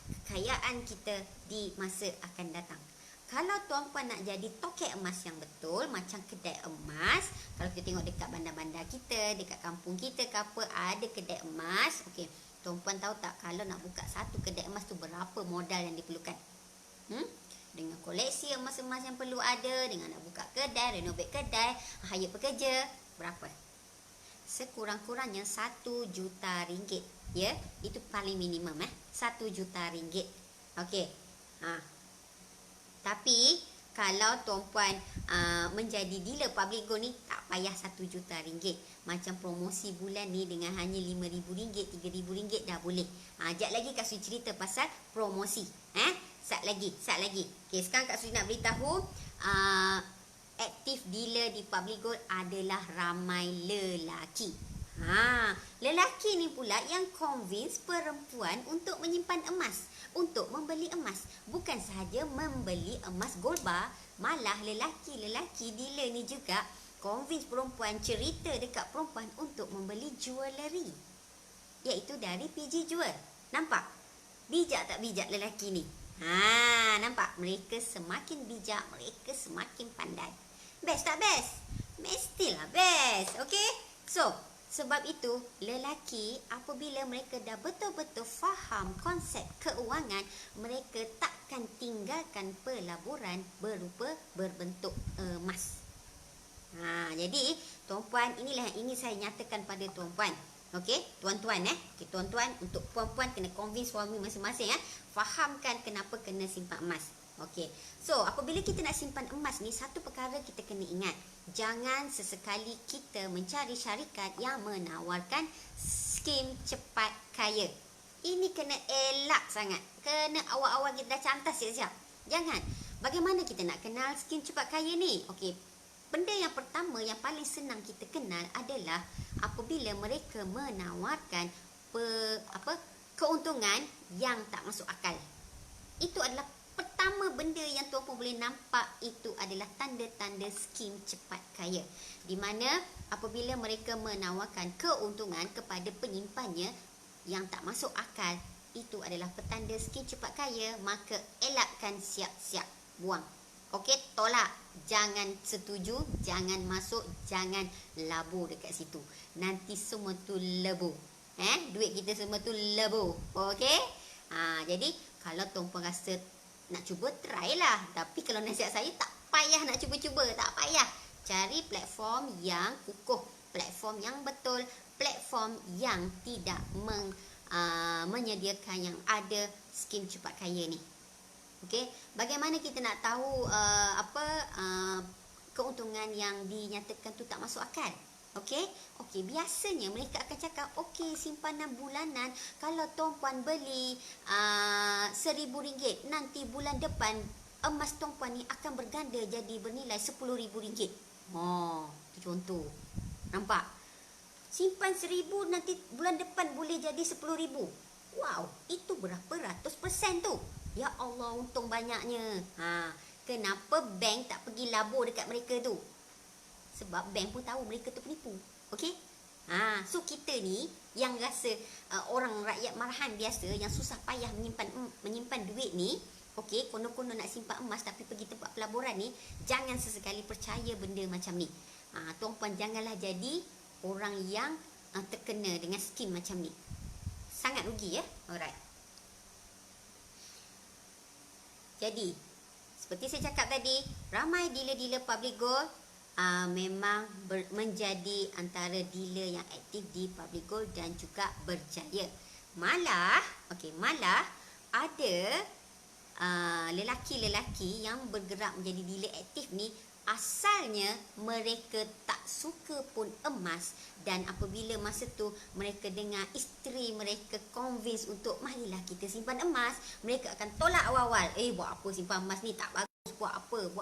kekayaan kita di masa akan datang. Kalau tuan-puan nak jadi tokek emas yang betul, macam kedai emas, kalau kita tengok dekat bandar-bandar kita, dekat kampung kita ke apa, ada kedai emas. Okey, tuan-puan tahu tak, kalau nak buka satu kedai emas tu berapa modal yang diperlukan? Dengan koleksi emas-emas yang perlu ada, dengan nak buka kedai, renovate kedai, hire pekerja, berapa? Sekurang-kurangnya 1 juta ringgit. Ya, itu paling minimum 1 juta ringgit. Okey. Tapi kalau tuan-puan menjadi dealer Public Gold ni, tak payah 1 juta ringgit. Macam promosi bulan ni dengan hanya RM5,000, RM3,000 dah boleh. Sekejap lagi Kak Suzy cerita pasal promosi. Sat lagi. Okey, sekarang Kak Suzy nak beritahu aktif dealer di Public Gold adalah ramai lelaki. Lelaki ni pula yang convince perempuan untuk menyimpan emas, untuk membeli emas. Bukan sahaja membeli emas gold bar, malah lelaki-lelaki dealer ni juga convince perempuan, cerita dekat perempuan untuk membeli jewellery, iaitu dari PG Jewel. Nampak? Bijak tak bijak lelaki ni? Nampak? Mereka semakin bijak, mereka semakin pandai. Best tak best? Mestilah best. Okey? So, sebab itu, lelaki apabila mereka dah betul-betul faham konsep keuangan, mereka takkan tinggalkan pelaburan berupa berbentuk emas. Jadi, tuan-puan, inilah yang ingin saya nyatakan pada tuan-puan. Okey, tuan-tuan Okey, tuan-tuan, untuk puan-puan kena convince suami masing-masing fahamkan kenapa kena simpan emas. Okey. So, apabila kita nak simpan emas ni, satu perkara kita kena ingat, jangan sesekali kita mencari syarikat yang menawarkan skim cepat kaya. Ini kena elak sangat. Kena awal-awal kita dah cantas siap-siap. Jangan. Bagaimana kita nak kenal skim cepat kaya ni? Okey. Benda yang pertama yang paling senang kita kenal adalah apabila mereka menawarkan keuntungan yang tak masuk akal. Itu adalah pertama benda yang tuan-puan boleh nampak, itu adalah tanda-tanda skim cepat kaya. Di mana apabila mereka menawarkan keuntungan kepada penyimpannya yang tak masuk akal, itu adalah petanda skim cepat kaya, maka elakkan, siap-siap buang. Okey, tolak. Jangan setuju, jangan masuk, jangan labur dekat situ. Nanti semua tu lebu. Duit kita semua tu lebu. Okey? Jadi kalau tuan-puan rasa nak cuba, try lah. Tapi kalau nasihat saya, tak payah nak cuba-cuba, tak payah. Cari platform yang kukuh, platform yang betul, platform yang tidak menyediakan yang ada skim cepat kaya ni. Okey, bagaimana kita nak tahu keuntungan yang dinyatakan tu tak masuk akal? Okey, biasanya mereka akan cakap, okey, simpanan bulanan kalau tuan-puan beli RM1,000, nanti bulan depan emas tuan-puan ni akan berganda jadi bernilai RM10,000. Itu contoh. Nampak? Simpan RM1,000, nanti bulan depan boleh jadi RM10,000. Wow, itu berapa ratus persen tu? Ya Allah, untung banyaknya. Kenapa bank tak pergi labur dekat mereka tu? Sebab bank pun tahu mereka tu penipu. Okey? So kita ni yang rasa orang rakyat marahan biasa yang susah payah menyimpan duit ni, okey, konon-konon nak simpan emas tapi pergi tempat pelaburan ni, jangan sesekali percaya benda macam ni. Tuan-puan janganlah jadi orang yang terkena dengan skim macam ni. Sangat rugi ya. Alright. Jadi, seperti saya cakap tadi, ramai dealer-dealer public gold memang menjadi antara dealer yang aktif di public gold dan juga berjaya. Malah ada lelaki-lelaki yang bergerak menjadi dealer aktif ni, asalnya mereka tak suka pun emas, dan apabila masa tu mereka dengar isteri mereka convince untuk marilah kita simpan emas, mereka akan tolak awal-awal. Buat apa simpan emas ni, tak bagus, buat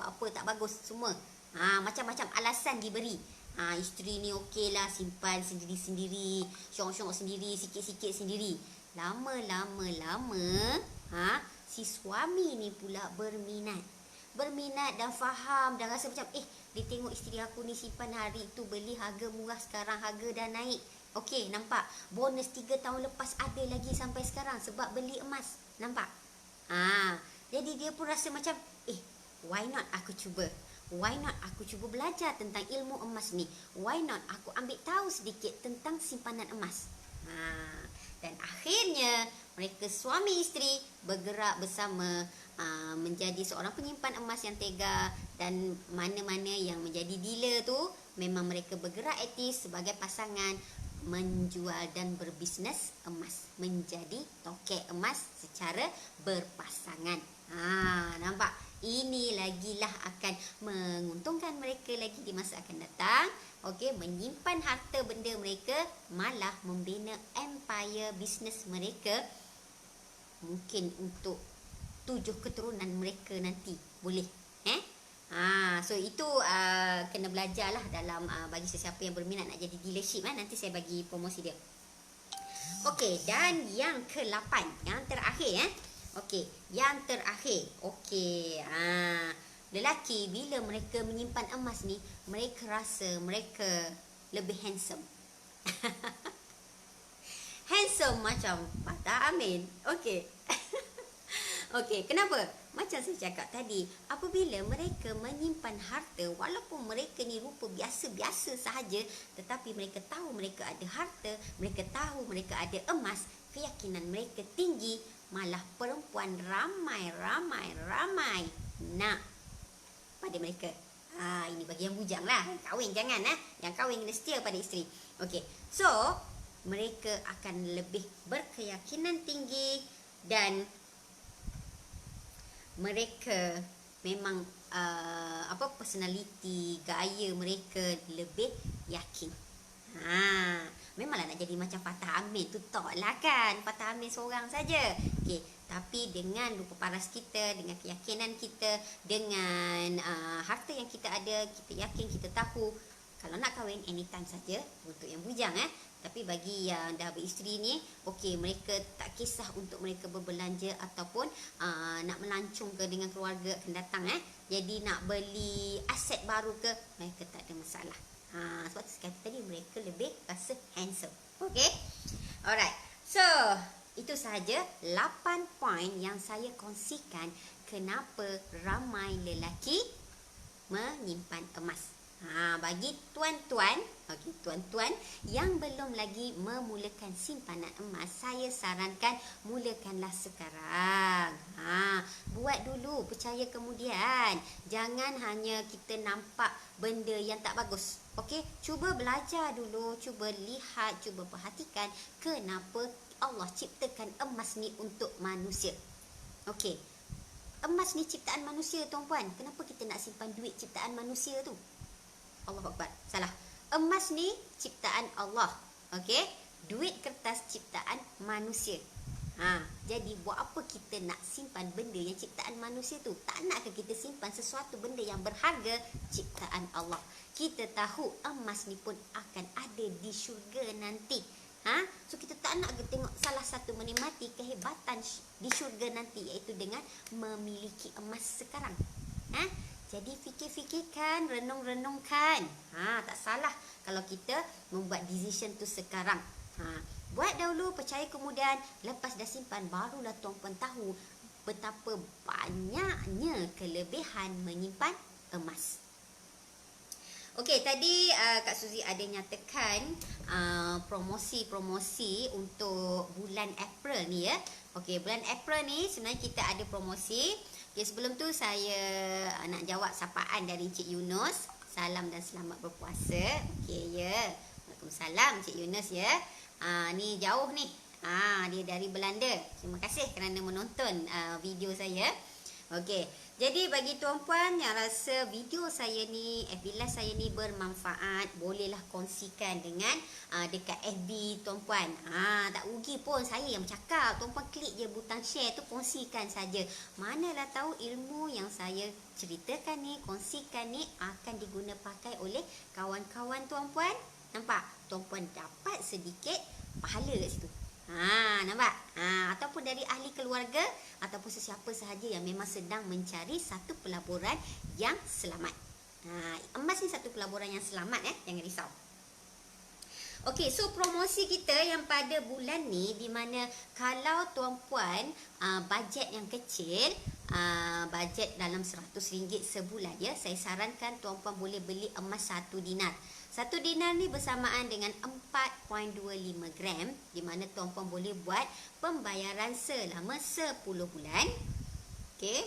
apa tak bagus semua. Macam-macam alasan diberi. Isteri ni okeylah simpan sendiri-sendiri, syok-syok sendiri, sikit-sikit sendiri. Lama-lama si suami ni pula berminat dan faham dan rasa macam dia tengok isteri aku ni simpan hari tu beli harga murah, sekarang harga dah naik. Okey, nampak bonus 3 tahun lepas ada lagi sampai sekarang sebab beli emas. Nampak? Jadi dia pun rasa macam why not aku cuba? Why not aku cuba belajar tentang ilmu emas ni? Why not aku ambil tahu sedikit tentang simpanan emas? Dan akhirnya mereka suami isteri bergerak bersama menjadi seorang penyimpan emas yang tega, dan mana-mana yang menjadi dealer tu memang mereka bergerak aktif sebagai pasangan menjual dan berbisnes emas, menjadi tokek emas secara berpasangan. Nampak? Ini lagilah akan menguntungkan mereka lagi di masa akan datang. Okey, menyimpan harta benda mereka, malah membina empire bisnes mereka, mungkin untuk 7 keturunan mereka nanti boleh. So itu kena belajarlah dalam bagi sesiapa yang berminat nak jadi dealership. Nanti saya bagi promosi dia. Okey, dan yang ke-8, yang terakhir Okey, yang terakhir. Okey, lelaki bila mereka menyimpan emas ni, mereka rasa mereka lebih handsome. Handsome macam Fatah Amin. Okey. Okey, kenapa? Macam saya cakap tadi, apabila mereka menyimpan harta, walaupun mereka ni rupa biasa-biasa sahaja, tetapi mereka tahu mereka ada harta, mereka tahu mereka ada emas, keyakinan mereka tinggi, malah perempuan ramai nak pada mereka. Ini bagi yang bujang lah. Yang kahwin jangan Yang kahwin kena setia pada isteri. Okey. So, mereka akan lebih berkeyakinan tinggi, dan mereka memang personality, gaya mereka lebih yakin. Memanglah nak jadi macam Fatah Amin tu tak lah kan. Fatah Amin seorang saja. Okey, tapi dengan rupa paras kita, dengan keyakinan kita, dengan harta yang kita ada, kita yakin, kita tahu kalau nak kahwin anytime saja untuk yang bujang Tapi bagi yang dah beristeri ni, okey, mereka tak kisah untuk mereka berbelanja ataupun nak melancong ke dengan keluarga akan datang Jadi nak beli aset baru ke, mereka tak ada masalah. Sebab tu sekali tadi mereka lebih rasa handsome. Okay. Alright. So, itu sahaja 8 poin yang saya kongsikan kenapa ramai lelaki menyimpan emas. Bagi tuan-tuan, tuan-tuan yang belum lagi memulakan simpanan emas, saya sarankan mulakanlah sekarang. Buat dulu, percaya kemudian. Jangan hanya kita nampak benda yang tak bagus. Okey, cuba belajar dulu, cuba lihat, cuba perhatikan kenapa Allah ciptakan emas ni untuk manusia. Okey. Emas ni ciptaan manusia, tuan-puan. Kenapa kita nak simpan duit ciptaan manusia tu? Allahu Akbar. Salah. Emas ni ciptaan Allah. Okey? Duit kertas ciptaan manusia. Jadi buat apa kita nak simpan benda yang ciptaan manusia tu? Tak nak ke kita simpan sesuatu benda yang berharga ciptaan Allah? Kita tahu emas ni pun akan ada di syurga nanti. So kita tak nak ke tengok salah satu menikmati kehebatan di syurga nanti, iaitu dengan memiliki emas sekarang. Jadi fikir-fikirkan, renung-renungkan. Tak salah kalau kita membuat decision tu sekarang. Buat dahulu, percaya kemudian. Lepas dah simpan, barulah tuan-puan tahu betapa banyaknya kelebihan menyimpan emas. Okey, tadi Kak Suzy ada nyatakan promosi-promosi untuk bulan April ni ya. Okey, bulan April ni sebenarnya kita ada promosi. Okey, sebelum tu saya nak jawab sapaan dari Encik Yunus. Salam dan selamat berpuasa. Okey ya. Waalaikumsalam Encik Yunus ya. Ni jauh ni. Dia dari Belanda. Terima kasih kerana menonton video saya. Okey, jadi bagi tuan-puan yang rasa video saya ni, FB Live saya ni bermanfaat, bolehlah kongsikan dengan dekat FB tuan-puan. Tak rugi pun saya yang bercakap. Tuan-puan klik je butang share tu, kongsikan saja. Manalah tahu ilmu yang saya ceritakan ni, kongsikan ni akan diguna pakai oleh kawan-kawan tuan-puan. Nampak? Tuan-puan dapat sedikit pahala kat situ. Nampak? Ataupun dari ahli keluarga ataupun sesiapa sahaja yang memang sedang mencari satu pelaburan yang selamat. Emas ni satu pelaburan yang selamat jangan risau. Okey, so promosi kita yang pada bulan ni, di mana kalau tuan-puan bajet yang kecil, bajet dalam RM100 sebulan ya, saya sarankan tuan-puan boleh beli emas 1 dinar. 1 dinar ni bersamaan dengan 4.25 gram, di mana tuan-puan boleh buat pembayaran selama 10 bulan. Okey,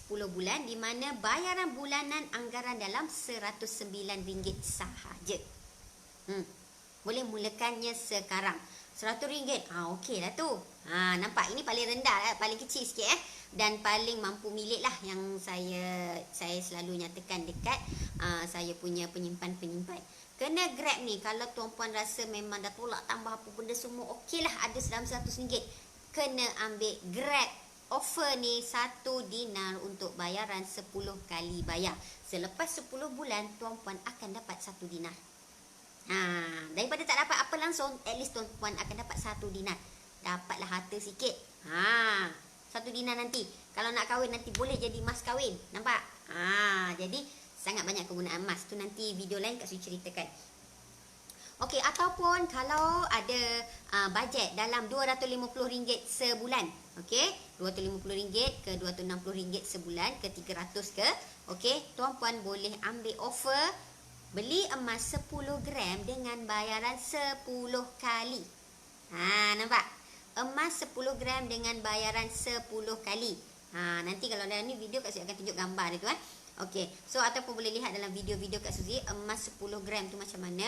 10 bulan, di mana bayaran bulanan anggaran dalam RM109 sahaja. Boleh mulakannya sekarang. RM100. Okey lah tu. Nampak ini paling rendah, paling kecil sikit dan paling mampu milik lah yang saya selalu nyatakan dekat saya punya penyimpan-penyimpan. Kena grab ni, kalau tuan-puan rasa memang dah tolak tambah apa benda semua, okey lah ada dalam RM100. Kena ambil grab offer ni 1 dinar untuk bayaran 10 kali bayar. Selepas 10 bulan, tuan-puan akan dapat 1 dinar. Daripada tak dapat apa langsung, at least tuan-puan akan dapat 1 dinar. Dapatlah harta sikit. 1 dinar nanti, kalau nak kahwin nanti boleh jadi mas kahwin. Nampak? Jadi sangat banyak kegunaan emas. Tu nanti video lain Kak Suzy ceritakan. Okey, ataupun kalau ada bajet dalam RM250 sebulan. Okey, RM250 ke RM260 sebulan ke RM300 ke. Okey, tuan-puan boleh ambil offer beli emas 10 gram dengan bayaran 10 kali. Nampak? Emas 10 gram dengan bayaran 10 kali. Nanti kalau dalam ni video Kak Suzy akan tunjuk gambar dia tu Okey, so ataupun boleh lihat dalam video-video Kak Suzy emas 10 gram tu macam mana.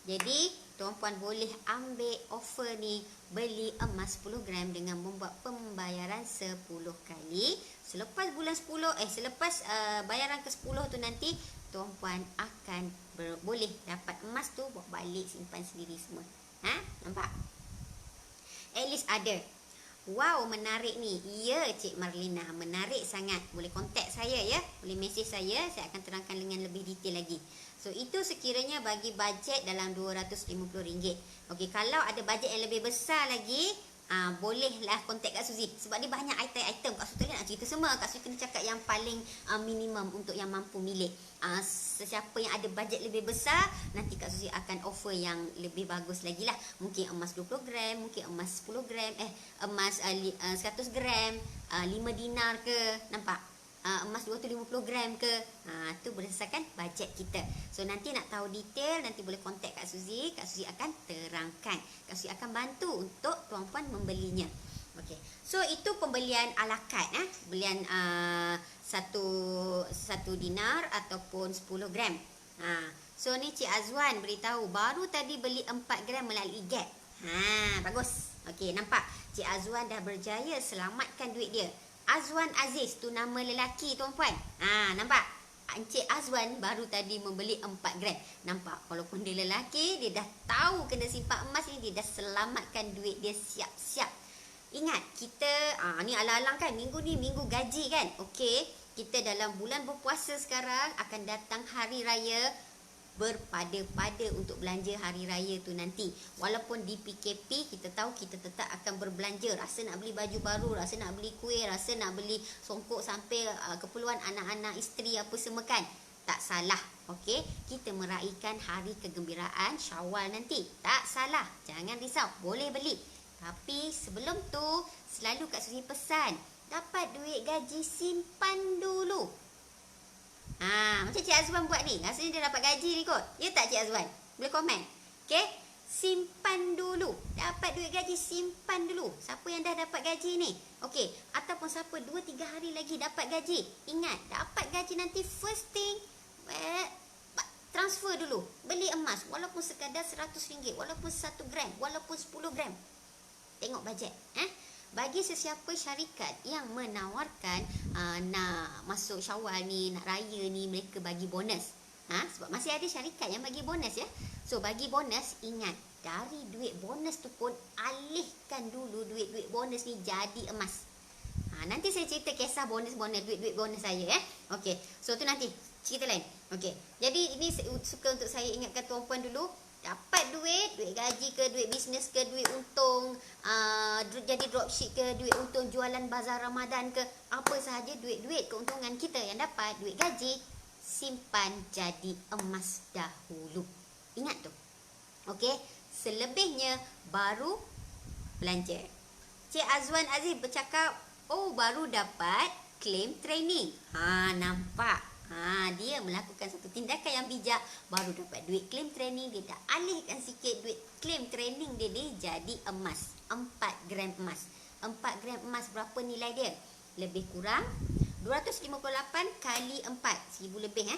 Jadi tuan-puan boleh ambil offer ni, beli emas 10 gram dengan membuat pembayaran 10 kali. Selepas bulan 10 selepas bayaran ke-10 tu nanti tuan-puan akan boleh dapat emas tu bawa balik simpan sendiri semua. Nampak? At least ada. Wow, menarik ni. Ya, Cik Marlina, menarik sangat. Boleh kontak saya ya. Boleh mesej saya akan terangkan dengan lebih detail lagi. So, itu sekiranya bagi bajet dalam RM250. Okey, kalau ada bajet yang lebih besar lagi, bolehlah kontak Kak Suzy. Sebab dia banyak item-item. Kak Suzy nak cerita semua. Kak Suzy kena cakap yang paling minimum untuk yang mampu milik. Sesiapa yang ada bajet lebih besar, nanti Kak Suzy akan offer yang lebih bagus lagi lah. Mungkin emas 20 gram, mungkin emas 10 gram, emas 100 gram, 5 dinar ke. Nampak? Emas 250 gram ke. Tu berdasarkan bajet kita. So nanti nak tahu detail, nanti boleh kontak Kak Suzy. Kak Suzy akan terangkan. Kak Suzy akan bantu untuk tuan-puan membelinya. Okey. So itu pembelian ala kad belian 1 dinar ataupun 10 gram. So ni Cik Azwan beritahu baru tadi beli 4 gram melalui Gap. Bagus. Okey, nampak Cik Azwan dah berjaya selamatkan duit dia. Azwan Aziz tu nama lelaki tuan-puan. Nampak? Encik Azwan baru tadi membeli 4 gram. Nampak? Walaupun dia lelaki, dia dah tahu kena simpan emas ni, dia dah selamatkan duit dia siap-siap. Ingat, kita ni alang-alang kan, minggu ni minggu gaji kan. Okey, kita dalam bulan berpuasa sekarang, akan datang hari raya, berpada-pada untuk belanja hari raya tu nanti. Walaupun di PKP, kita tahu kita tetap akan berbelanja. Rasa nak beli baju baru, rasa nak beli kuih, rasa nak beli songkok sampai keperluan anak-anak, isteri apa semua kan. Tak salah. Okey, kita meraihkan hari kegembiraan Syawal nanti. Tak salah. Jangan risau, boleh beli. Tapi sebelum tu, selalu Kak Suzy pesan, dapat duit gaji simpan dulu. Macam Cik Azwan buat ni. Rasanya dia dapat gaji ni kot. Ya tak Cik Azwan? Boleh komen. Okey. Simpan dulu. Dapat duit gaji simpan dulu. Siapa yang dah dapat gaji ni? Okey. Ataupun siapa 2-3 hari lagi dapat gaji. Ingat, dapat gaji nanti first thing transfer dulu. Beli emas. Walaupun sekadar RM100. Walaupun 1 gram. Walaupun 10 gram. Tengok bajet. Bagi sesiapa syarikat yang menawarkan nak masuk Syawal ni, nak raya ni, mereka bagi bonus. Sebab masih ada syarikat yang bagi bonus ya. So bagi bonus, ingat, dari duit bonus tu pun alihkan dulu duit-duit bonus ni jadi emas. Nanti saya cerita kisah bonus-bonus, duit-duit bonus saya ya. Okey. So tu nanti cerita lain. Okey. Jadi ini suka untuk saya ingatkan tuan-puan dulu, dapat duit gaji ke, duit bisnes ke, duit untung, jadi dropship ke, duit untung jualan bazar Ramadan ke, apa sahaja duit-duit keuntungan kita yang dapat, duit gaji, simpan jadi emas dahulu. Ingat tu. Okey, selebihnya baru belanja. Cik Azwan Aziz bercakap, oh baru dapat claim training. Nampak. Dia melakukan satu tindakan yang bijak, baru dapat duit claim training, dia dah alihkan sikit duit claim training dia jadi emas. 4 gram emas. 4 gram emas berapa nilai dia? Lebih kurang 258 kali 4, 1000 lebih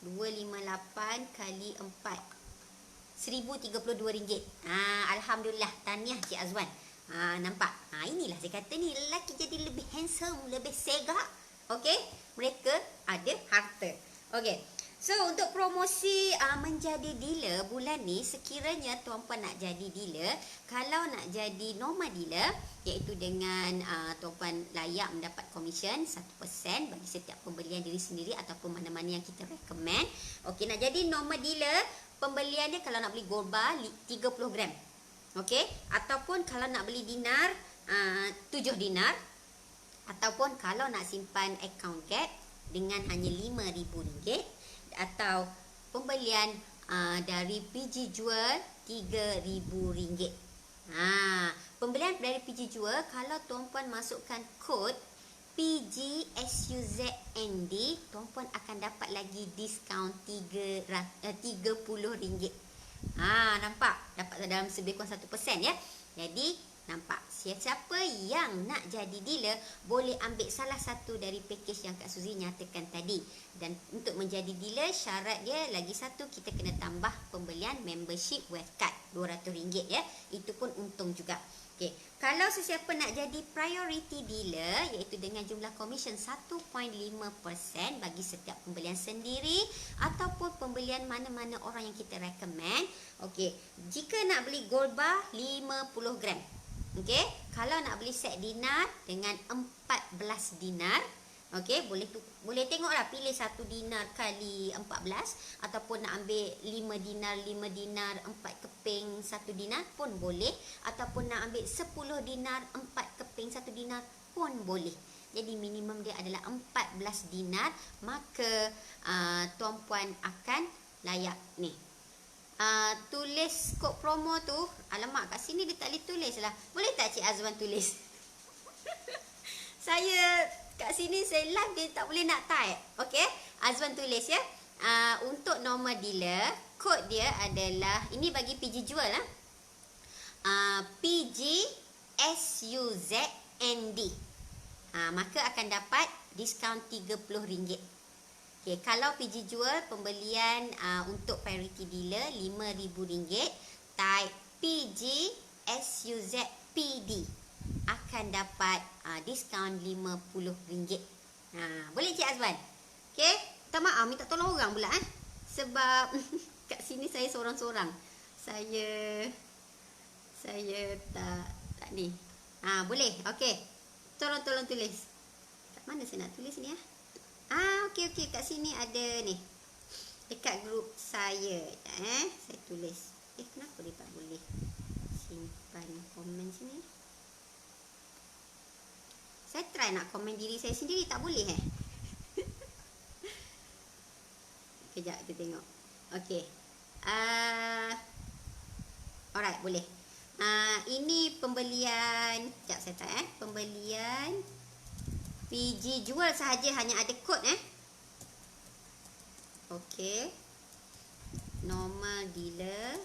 258 kali 4, RM1032. Alhamdulillah, tahniah Cik Azwan. Nampak? Inilah saya kata ni, lelaki jadi lebih handsome, lebih segak. Okey, mereka ada harta. Okey. So untuk promosi menjadi dealer bulan ni, sekiranya tuan-puan nak jadi dealer, kalau nak jadi normal dealer, iaitu dengan tuan-puan layak mendapat komisen 1% bagi setiap pembelian diri sendiri ataupun mana-mana yang kita recommend. Okey, nak jadi normal dealer, pembelian dia kalau nak beli gold bar 30 gram. Okey, ataupun kalau nak beli dinar 7 dinar, ataupun kalau nak simpan account gap dengan hanya RM5,000, atau pembelian dari PG Jewel RM3,000. Pembelian dari PG Jewel, kalau tuan-puan masukkan kod PGSUZND, tuan-puan akan dapat lagi diskaun RM30. Nampak? Dapat dalam lebih kurang 1% ya. Jadi nampak, siapa yang nak jadi dealer boleh ambil salah satu dari pakej yang Kak Suzy nyatakan tadi. Dan untuk menjadi dealer, syarat dia lagi satu, kita kena tambah pembelian membership webcard RM200 ya. Itu pun untung juga. Okey, kalau sesiapa nak jadi priority dealer, iaitu dengan jumlah komisen 1.5% bagi setiap pembelian sendiri ataupun pembelian mana-mana orang yang kita recommend. Okey, jika nak beli gold bar 50 gram. Okey, kalau nak beli set dinar dengan 14 dinar, okey, boleh tengoklah, pilih 1 dinar kali 14, ataupun nak ambil 5 dinar 4 keping 1 dinar pun boleh, ataupun nak ambil 10 dinar 4 keping 1 dinar pun boleh. Jadi minimum dia adalah 14 dinar, maka tuan-puan akan layak ni. Tulis kod promo tu. Alamak, kat sini dia tak boleh tulis lah. Boleh tak Cik Azwan tulis? Saya kat sini saya live, dia tak boleh nak type. Okey, Azwan tulis ya. Untuk normal dealer, kod dia adalah, ini bagi PG Jewel PGSUZND. Maka akan dapat diskaun RM30. Okay, kalau PG Jewel pembelian untuk priority dealer RM5,000, type PGSUZPD akan dapat diskaun RM50. Boleh Cik Azwan? Okay, minta maaf, minta tolong orang pula sebab kat sini saya seorang-seorang. Saya tak ni. Boleh. Okay, tolong tulis. Kat mana saya nak tulis ni okey, kat sini ada ni. Dekat grup saya. Saya tulis. Kenapa dia tak boleh simpan komen sini? Saya try nak komen diri saya sendiri, tak boleh Kejap kita tengok. Okey. Alright, boleh. Ini pembelian. Sekejap saya try Pembelian PG jual sahaja hanya ada kod Okey. Normal dealer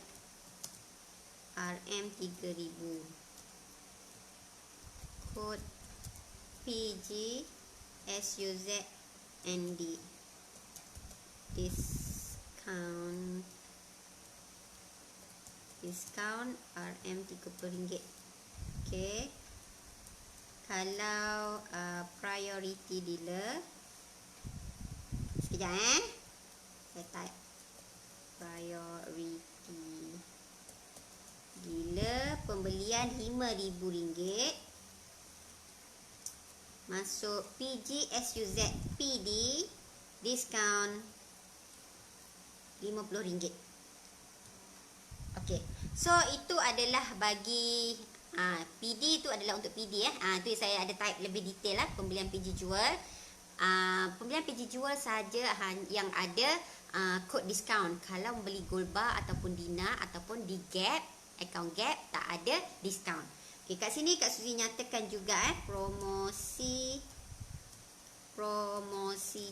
RM3000. Kod PG SUZ ND. Discount RM30. Okey. Kalau priority dealer, sekejap saya type priority dealer, pembelian RM5,000 masuk PG SUZ PD, diskaun RM50. Okey. So itu adalah bagi PD tu adalah untuk PD tu saya ada type lebih detail pembelian PG jual. Pembelian PG jual saja yang ada kod diskaun. Kalau membeli gold bar ataupun Dina ataupun di Gap, account Gap tak ada diskaun. Okey, kat sini Kak Suzy nyatakan juga promosi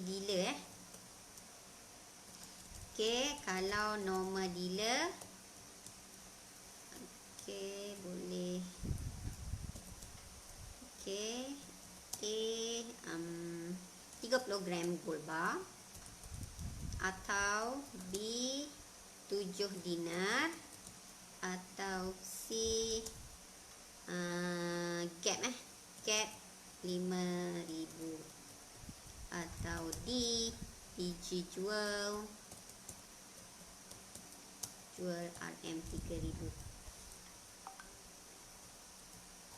dealer Okey, kalau normal dealer okey, boleh. Okey. 30 gram gold bar atau B 7 dinar atau C Gap Gap 5,000 atau D PG jual RM3000.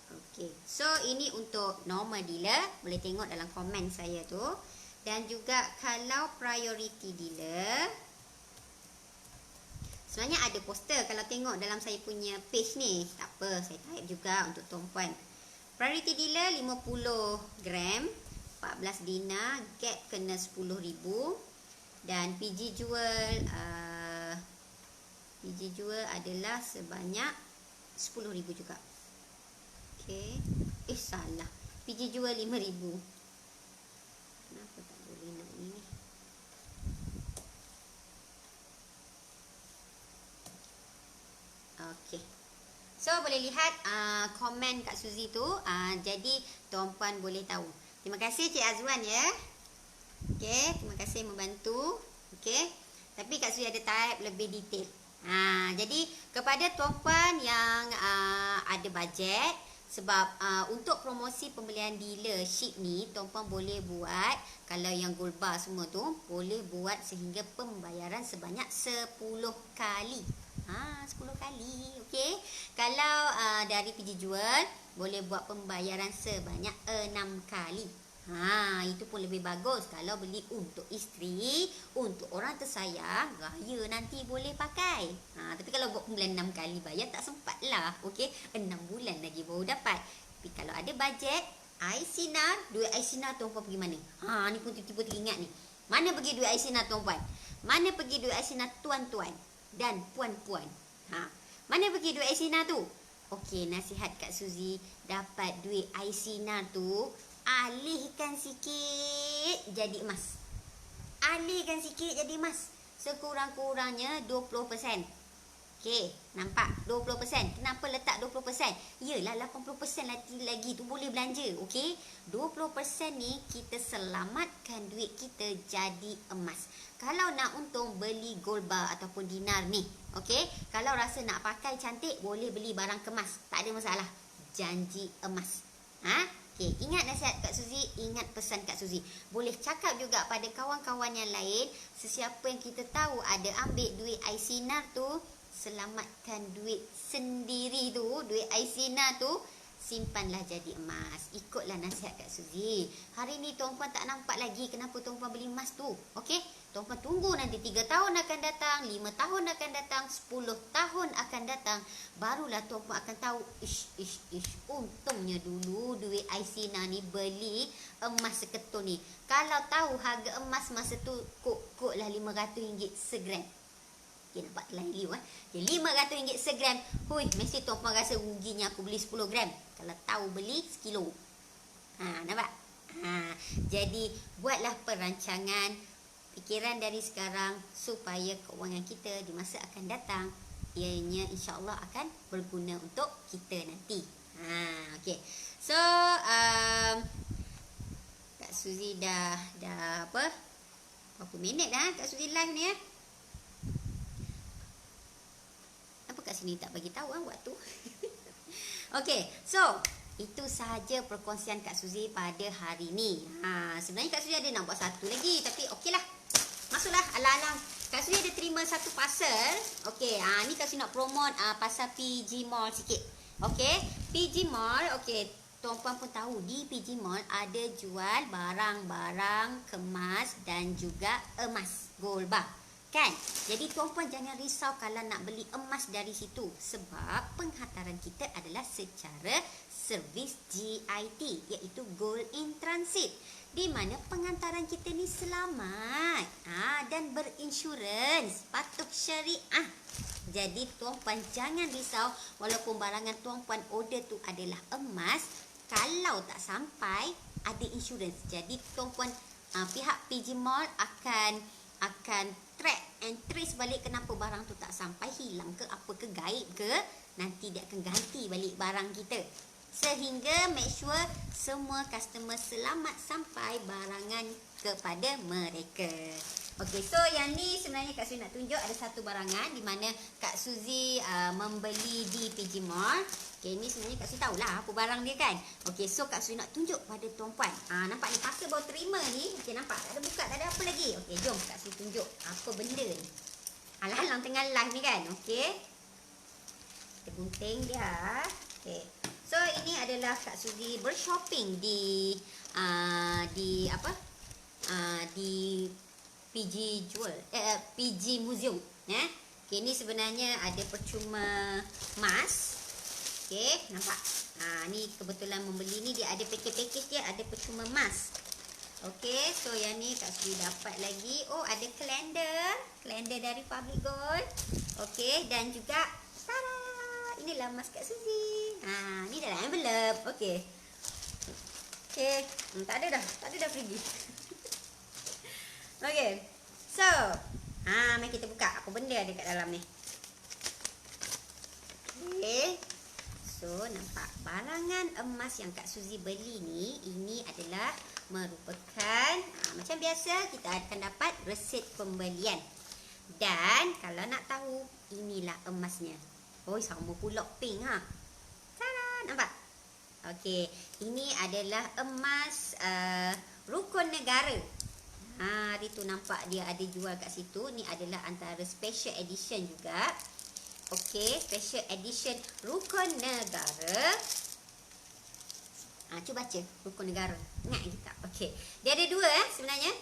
Okey, so ini untuk normal dealer, boleh tengok dalam komen saya tu. Dan juga kalau priority dealer, sebenarnya ada poster kalau tengok dalam saya punya page ni. Tak apa, saya type juga untuk tuan-puan. Priority dealer 50 gram 14 dinar, Gap kena 10,000 dan PG jual adalah sebanyak 10,000 juga. Okey. Salah. PG jual 5,000. Kenapa tak boleh nak ni? Okey. So boleh lihat komen Kak Suzy tu. Jadi tuan-puan boleh tahu. Terima kasih Cik Azwan ya. Okey, terima kasih membantu. Okey. Tapi Kak Suzy ada type lebih detail. Jadi kepada tuan-puan yang ada bajet, sebab untuk promosi pembelian dealership ni tuan-puan boleh buat, kalau yang gold bar semua tu boleh buat sehingga pembayaran sebanyak 10 kali. 10 kali. Okey. Kalau dari PG jual boleh buat pembayaran sebanyak 6 kali. Itu pun lebih bagus kalau beli untuk isteri, untuk orang tersayang, raya nanti boleh pakai. Tapi kalau buat pembelian 6 kali bayar tak sempat lah. Okey, 6 bulan lagi baru dapat. Tapi kalau ada bajet, Aisyah, duit Aisyah tuan-puan pergi mana? Ni pun tiba-tiba teringat ni. Mana pergi duit Aisyah tuan-puan? Mana pergi duit Aisyah tuan-tuan dan puan-puan? Mana pergi duit Aisyah tu? Okey, nasihat Kak Suzy, dapat duit Aisyah tu, alihkan sikit jadi emas. Alihkan sikit jadi emas. Sekurang-kurangnya 20%. Okey, nampak? 20%. Kenapa letak 20%? Yelah 80% lagi tu boleh belanja. Okey, 20% ni kita selamatkan duit kita jadi emas. Kalau nak untung beli gold bar ataupun dinar ni. Okey, kalau rasa nak pakai cantik boleh beli barang kemas. Tak ada masalah. Janji emas. Okey, ingat nasihat Kak Suzy, ingat pesan Kak Suzy. Boleh cakap juga pada kawan-kawan yang lain, sesiapa yang kita tahu ada ambil duit Aisyah tu, selamatkan duit sendiri tu, duit Aisyah tu, simpanlah jadi emas. Ikutlah nasihat Kak Suzy. Hari ni tuan-puan tak nampak lagi kenapa tuan-puan beli emas tu. Okey, tuan-puan tunggu nanti 3 tahun akan datang, 5 tahun akan datang, 10 tahun akan datang, barulah tuan-puan akan tahu, untungnya dulu duit Aisyah ni beli emas seketul ni. Kalau tahu harga emas masa tu kok lah RM500 segram. Okay, nampak lain liu okay, RM500 segram. Hui, mesti tuan-puan rasa ruginya aku beli 10 gram. Kalau tahu beli sekilo. Nampak? Jadi buatlah perancangan fikiran dari sekarang supaya keuangan kita di masa akan datang ianya insya-Allah akan berguna untuk kita nanti. Okey. So Kak Suzy dah berapa minit dah Kak Suzy live ni ya? Apa kat sini tak bagi tahu waktu. Okey, so itu sahaja perkongsian Kak Suzy pada hari ni. Sebenarnya Kak Suzy ada nak buat satu lagi, tapi okeylah. Masuklah alang-alang. Kak Suzy ada terima satu parcel. Okey, ni Kak Suzy nak promote pasal PG Mall sikit. Okey, PG Mall, okey, tuan-puan pun tahu di PG Mall ada jual barang-barang kemas dan juga emas, gold bar. Kan? Jadi tuan-puan jangan risau kalau nak beli emas dari situ sebab penghantaran kita adalah secara servis GIT, iaitu Gold in Transit, di mana penghantaran kita ni selamat dan berinsurans, patuh syariah. Jadi tuan-puan jangan risau walaupun barangan tuan-puan order tu adalah emas, kalau tak sampai ada insurans. Jadi tuan-puan pihak PG Mall akan track and trace balik kenapa barang tu tak sampai, hilang ke apa ke, gaib ke, nanti dia akan ganti balik barang kita sehingga make sure semua customer selamat sampai barangan kepada mereka. Okey, so yang ni sebenarnya Kak Suzy nak tunjuk ada satu barangan di mana Kak Suzy membeli di PG Mall. Okey, ni sebenarnya Kak Suzy tahulah apa barang dia kan. Okey, so Kak Suzy nak tunjuk pada tuan-puan. Nampak ni parcel baru terima ni. Okey, nampak tak ada buka, tak ada apa lagi. Okey, jom Kak Suzy tunjuk apa benda ni. Alang-alang tengah live ni kan. Okey. Kita gunting dia. Okey. So ini adalah Kak Suzy bershopping di PG PG Museum. Okay, ni sebenarnya ada percuma emas. Okay, nampak? Ni kebetulan membeli ni dia ada package dia ada percuma emas. Okay, so yang ni Kak Suzy dapat lagi. Oh, ada kalender dari Public Gold. Okay, dan juga tada, inilah emas Kak Suzy. Ni dalam envelope. Okay. Okay, tak ada dah pergi. Okay, so mari kita buka apa benda ada kat dalam ni. Okay, so nampak barangan emas yang Kak Suzy beli ni, ini adalah merupakan macam biasa kita akan dapat resit pembelian. Dan kalau nak tahu, inilah emasnya. Oh, sama pula pink Tada, nampak? Okey, ini adalah emas rukun negara. Hari tu nampak dia ada jual kat situ. Ni adalah antara special edition juga. Okey, special edition rukun negara. Cuba baca rukun negara. Ingat ke tak? Okey. Dia ada dua sebenarnya.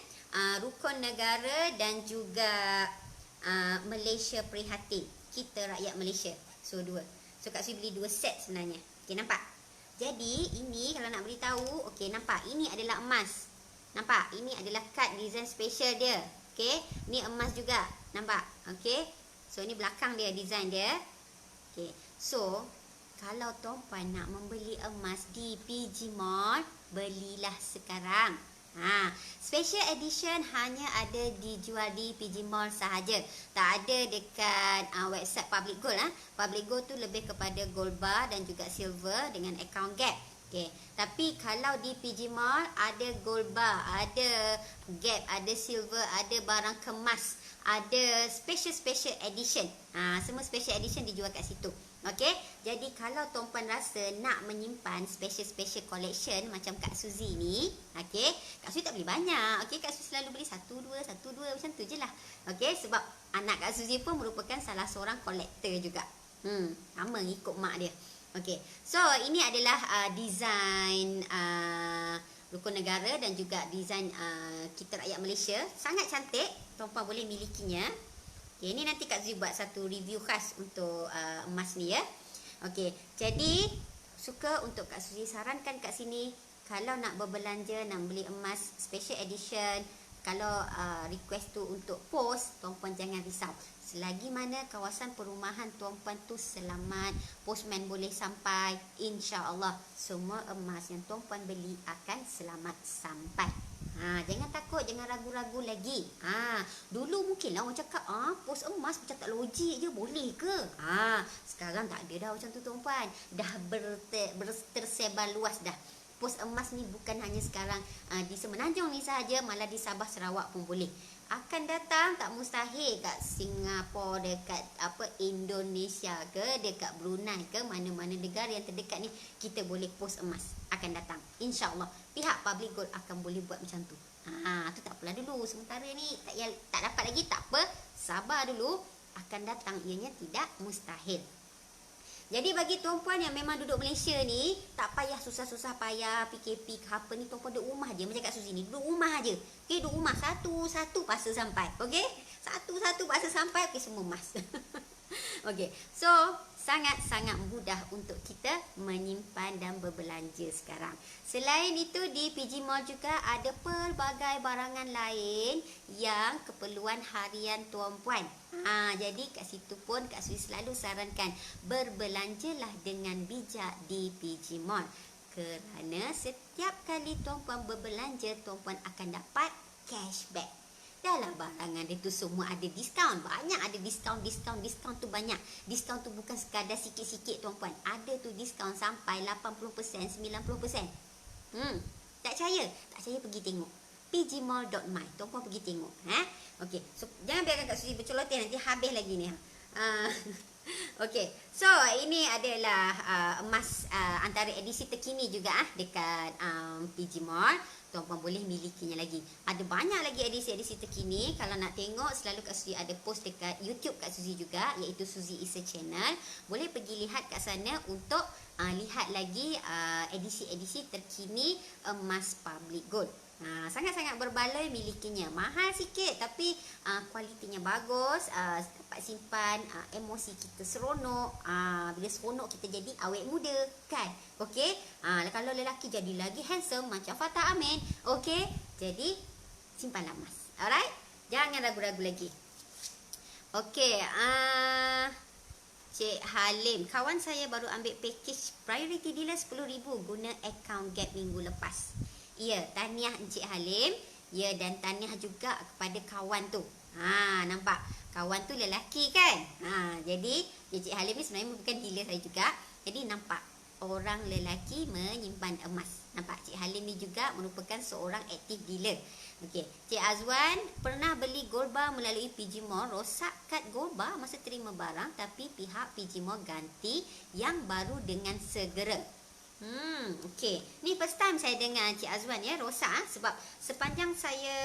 Rukun negara dan juga Malaysia Prihatin. Kita rakyat Malaysia. So dua. So Kak Suzy beli dua set sebenarnya. Okey, nampak? Jadi ini kalau nak beritahu, okey, nampak? Ini adalah emas. Nampak? Ini adalah kad design special dia. Okey, ni emas juga. Nampak? Okey. So ni belakang dia, design dia. Okey. So kalau tuan-puan nak membeli emas di PG Mall, belilah sekarang. Special edition hanya ada dijual di PG Mall sahaja. Tak ada dekat website Public Gold. Public Gold tu lebih kepada gold bar dan juga silver dengan account gap. Okay. Tapi kalau di PG Mall ada gold bar, ada gap, ada silver, ada barang kemas, ada special edition. Semua special edition dijual kat situ. Okey. Jadi kalau tuan-puan rasa nak menyimpan special collection macam Kak Suzy ni, okey, Kak Suzy tak beli banyak. Okey, Kak Suzy selalu beli satu dua macam tu je lah. Okey, sebab anak Kak Suzy pun merupakan salah seorang kolektor juga. Sama ikut mak dia. Okey. So ini adalah design rukun negara dan juga design kita rakyat Malaysia. Sangat cantik. Tuan-puan boleh milikinya. Okay, ini nanti Kak Suzy buat satu review khas untuk emas ni ya. Okey, jadi suka untuk Kak Suzy sarankan kat sini, kalau nak berbelanja, nak beli emas special edition, kalau request tu untuk pos, tuan-puan jangan risau. Selagi mana kawasan perumahan tuan-puan tu selamat, postman boleh sampai, insya-Allah semua emas yang tuan-puan beli akan selamat sampai. Jangan takut, jangan ragu-ragu lagi. Dulu mungkinlah orang cakap, pos emas macam tak logik je, boleh ke? Sekarang tak ada dah macam tu tuan-puan. Dah tersebar luas dah. Pos emas ni bukan hanya sekarang di Semenanjung ni sahaja, malah di Sabah Sarawak pun boleh. Akan datang, tak mustahil kat Singapura, dekat Indonesia ke, dekat Brunei ke, mana-mana negara yang terdekat ni kita boleh pos emas. Akan datang, insya-Allah. Pihak Public Gold akan boleh buat macam tu. Tu tak apalah dulu. Sementara ni tak dapat lagi, tak apa. Sabar dulu, akan datang, ianya tidak mustahil. Jadi bagi tuan-puan yang memang duduk Malaysia ni, tak payah susah-susah payah PKP ke apa ni, tuan-puan duduk rumah je. Macam kat Suzy ni, duduk rumah je. Okey, duduk rumah satu-satu paksa sampai. Okey? Satu-satu paksa sampai, okey semua emas. Okey. So, sangat-sangat mudah untuk kita menyimpan dan berbelanja sekarang. Selain itu, di PG Mall juga ada pelbagai barangan lain yang keperluan harian tuan-puan. Jadi kat situ pun Kak Suzy selalu sarankan berbelanjalah dengan bijak di PG Mall. Kerana setiap kali tuan-puan berbelanja, tuan-puan akan dapat cashback. Dalam barangan dia tu semua ada diskaun. Banyak ada diskaun tu banyak. Diskaun tu bukan sekadar sikit-sikit tuan-puan. Ada tu diskaun sampai 80%, 90%. Tak percaya? Tak percaya pergi tengok. pgmall.my. Tuan-puan pergi tengok. Okey. So, jangan biarkan Kak Suzy berceloteh, nanti habis lagi ni. Okey. So, ini adalah emas antara edisi terkini juga dekat PG Mall. Tuan-puan boleh milikinya lagi. Ada banyak lagi edisi-edisi terkini. Kalau nak tengok, selalu Kak Suzy ada post dekat YouTube Kak Suzy juga, iaitu Suzy Isa Channel. Boleh pergi lihat kat sana untuk lihat lagi edisi-edisi terkini emas Public Gold. Sangat-sangat berbaloi milikinya. Mahal sikit tapi kualitinya bagus, dapat simpan, emosi kita seronok. Bila seronok kita jadi awet muda kan. Okey. Kalau lelaki jadi lagi handsome macam Fatah Amin. Okey. Jadi simpanlah emas. Alright? Jangan ragu-ragu lagi. Okey, Cik Halim, kawan saya baru ambil package Priority Dealer 10,000 guna akaun Gap minggu lepas. Ya, tahniah Encik Halim. Ya, dan tahniah juga kepada kawan tu. Nampak? Kawan tu lelaki kan? Jadi Encik Halim ni sebenarnya bukan dealer saya juga. Jadi nampak orang lelaki menyimpan emas. Nampak? Cik Halim ni juga merupakan seorang aktif dealer. Okey, Cik Azwan pernah beli gold bar melalui PG Mall, rosak kad gold bar masa terima barang, tapi pihak PG Mall ganti yang baru dengan segera. Okey. Ni first time saya dengar Cik Azwan ya, rosak sebab sepanjang saya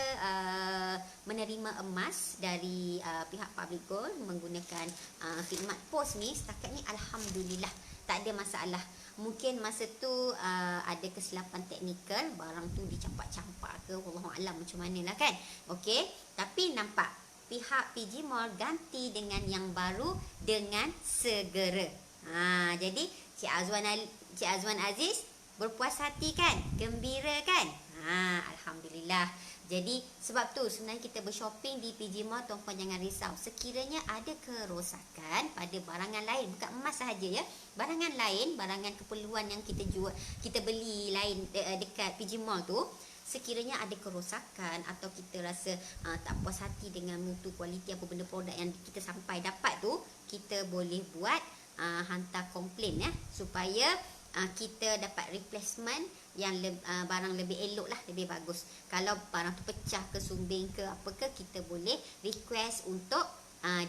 menerima emas dari pihak Public Gold menggunakan khidmat pos ni, setakat ni alhamdulillah tak ada masalah. Mungkin masa tu ada kesilapan teknikal, barang tu dicampak-campak ke, wallahualam macam manalah kan. Okey, tapi nampak pihak PG Mall ganti dengan yang baru dengan segera. Jadi Cik Azwan Aziz berpuas hati kan? Gembira kan? Alhamdulillah. Jadi sebab tu sebenarnya kita bershopping di PG Mall, tuan-puan jangan risau. Sekiranya ada kerosakan pada barangan lain, bukan emas sahaja ya. Barangan lain, barangan keperluan yang kita jual, kita beli lain dekat PG Mall tu, sekiranya ada kerosakan atau kita rasa tak puas hati dengan mutu, kualiti apa benda produk yang kita sampai dapat tu, kita boleh buat hantar komplain ya, supaya kita dapat replacement yang barang lebih elok lah, lebih bagus. Kalau barang tu pecah ke, sumbing ke apa ke, kita boleh request untuk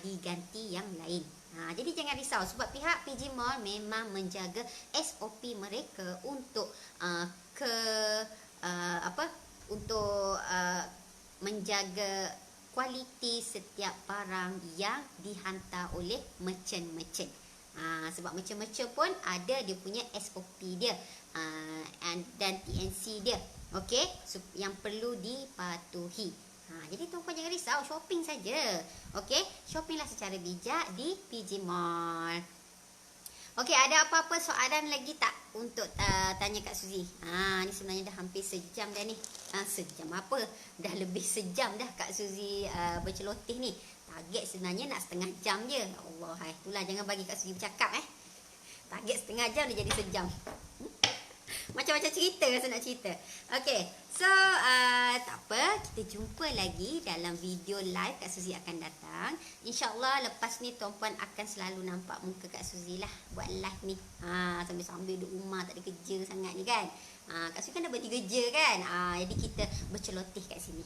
diganti yang lain. Jadi jangan risau sebab pihak PG Mall memang menjaga SOP mereka untuk menjaga kualiti setiap barang yang dihantar oleh merchant-merchant. Sebab macam-macam pun ada dia punya SOP dia dan TNC dia. Okey, yang perlu dipatuhi. Jadi tuan-puan jangan risau, shopping saja. Okey, shoppinglah secara bijak di PG Mall. Okey, ada apa-apa soalan lagi tak? untuk tanya Kak Suzy. Ni sebenarnya dah hampir sejam dah ni. Sejam apa? Dah lebih sejam dah Kak Suzy berceloteh ni. Target sebenarnya nak setengah jam je. Ya Allah, itulah jangan bagi Kak Suzy bercakap Target setengah jam dia jadi sejam. Macam-macam cerita saya nak cerita. Okay, so tak apa, kita jumpa lagi dalam video live Kak Suzy akan datang. InsyaAllah lepas ni tuan-puan akan selalu nampak muka Kak Suzy lah buat live ni. Sambil-sambil duduk rumah tak ada kerja sangat ni kan. Kak Suzy kan dah berhenti kerja kan. Jadi kita berceloteh kat sini.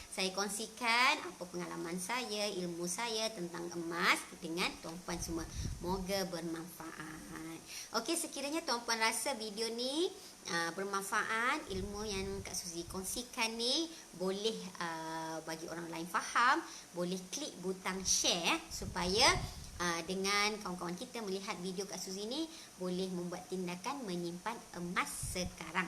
Saya kongsikan apa pengalaman saya, ilmu saya tentang emas dengan tuan-puan semua. Moga bermanfaat. Okey, sekiranya tuan-puan rasa video ni bermanfaat, ilmu yang Kak Suzy kongsikan ni boleh bagi orang lain faham, boleh klik butang share supaya dengan kawan-kawan kita melihat video Kak Suzy ni boleh membuat tindakan menyimpan emas sekarang.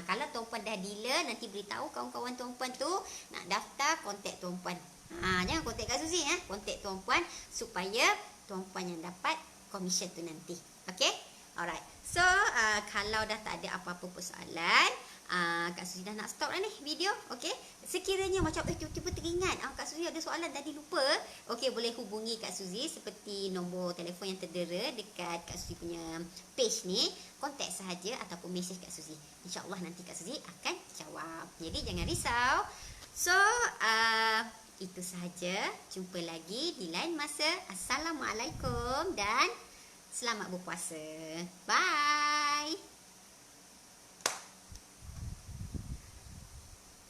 Kalau tuan-puan dah dealer, nanti beritahu kawan-kawan tuan-puan tu nak daftar, kontak tuan-puan. Jangan kontak Kak Suzy, kontak tuan-puan supaya tuan-puan yang dapat komisen tu nanti. Okay? Alright. So, kalau dah tak ada apa-apa persoalan, Kak Suzy dah nak stop dah ni video. Okay? Sekiranya macam tiba-tiba teringat Kak Suzy ada soalan tadi lupa, okay, boleh hubungi Kak Suzy seperti nombor telefon yang terdera dekat Kak Suzy punya page ni. Kontak sahaja ataupun mesej Kak Suzy. InsyaAllah nanti Kak Suzy akan jawab. Jadi jangan risau. So, itu sahaja. Jumpa lagi di lain masa. Assalamualaikum dan selamat berpuasa. Bye.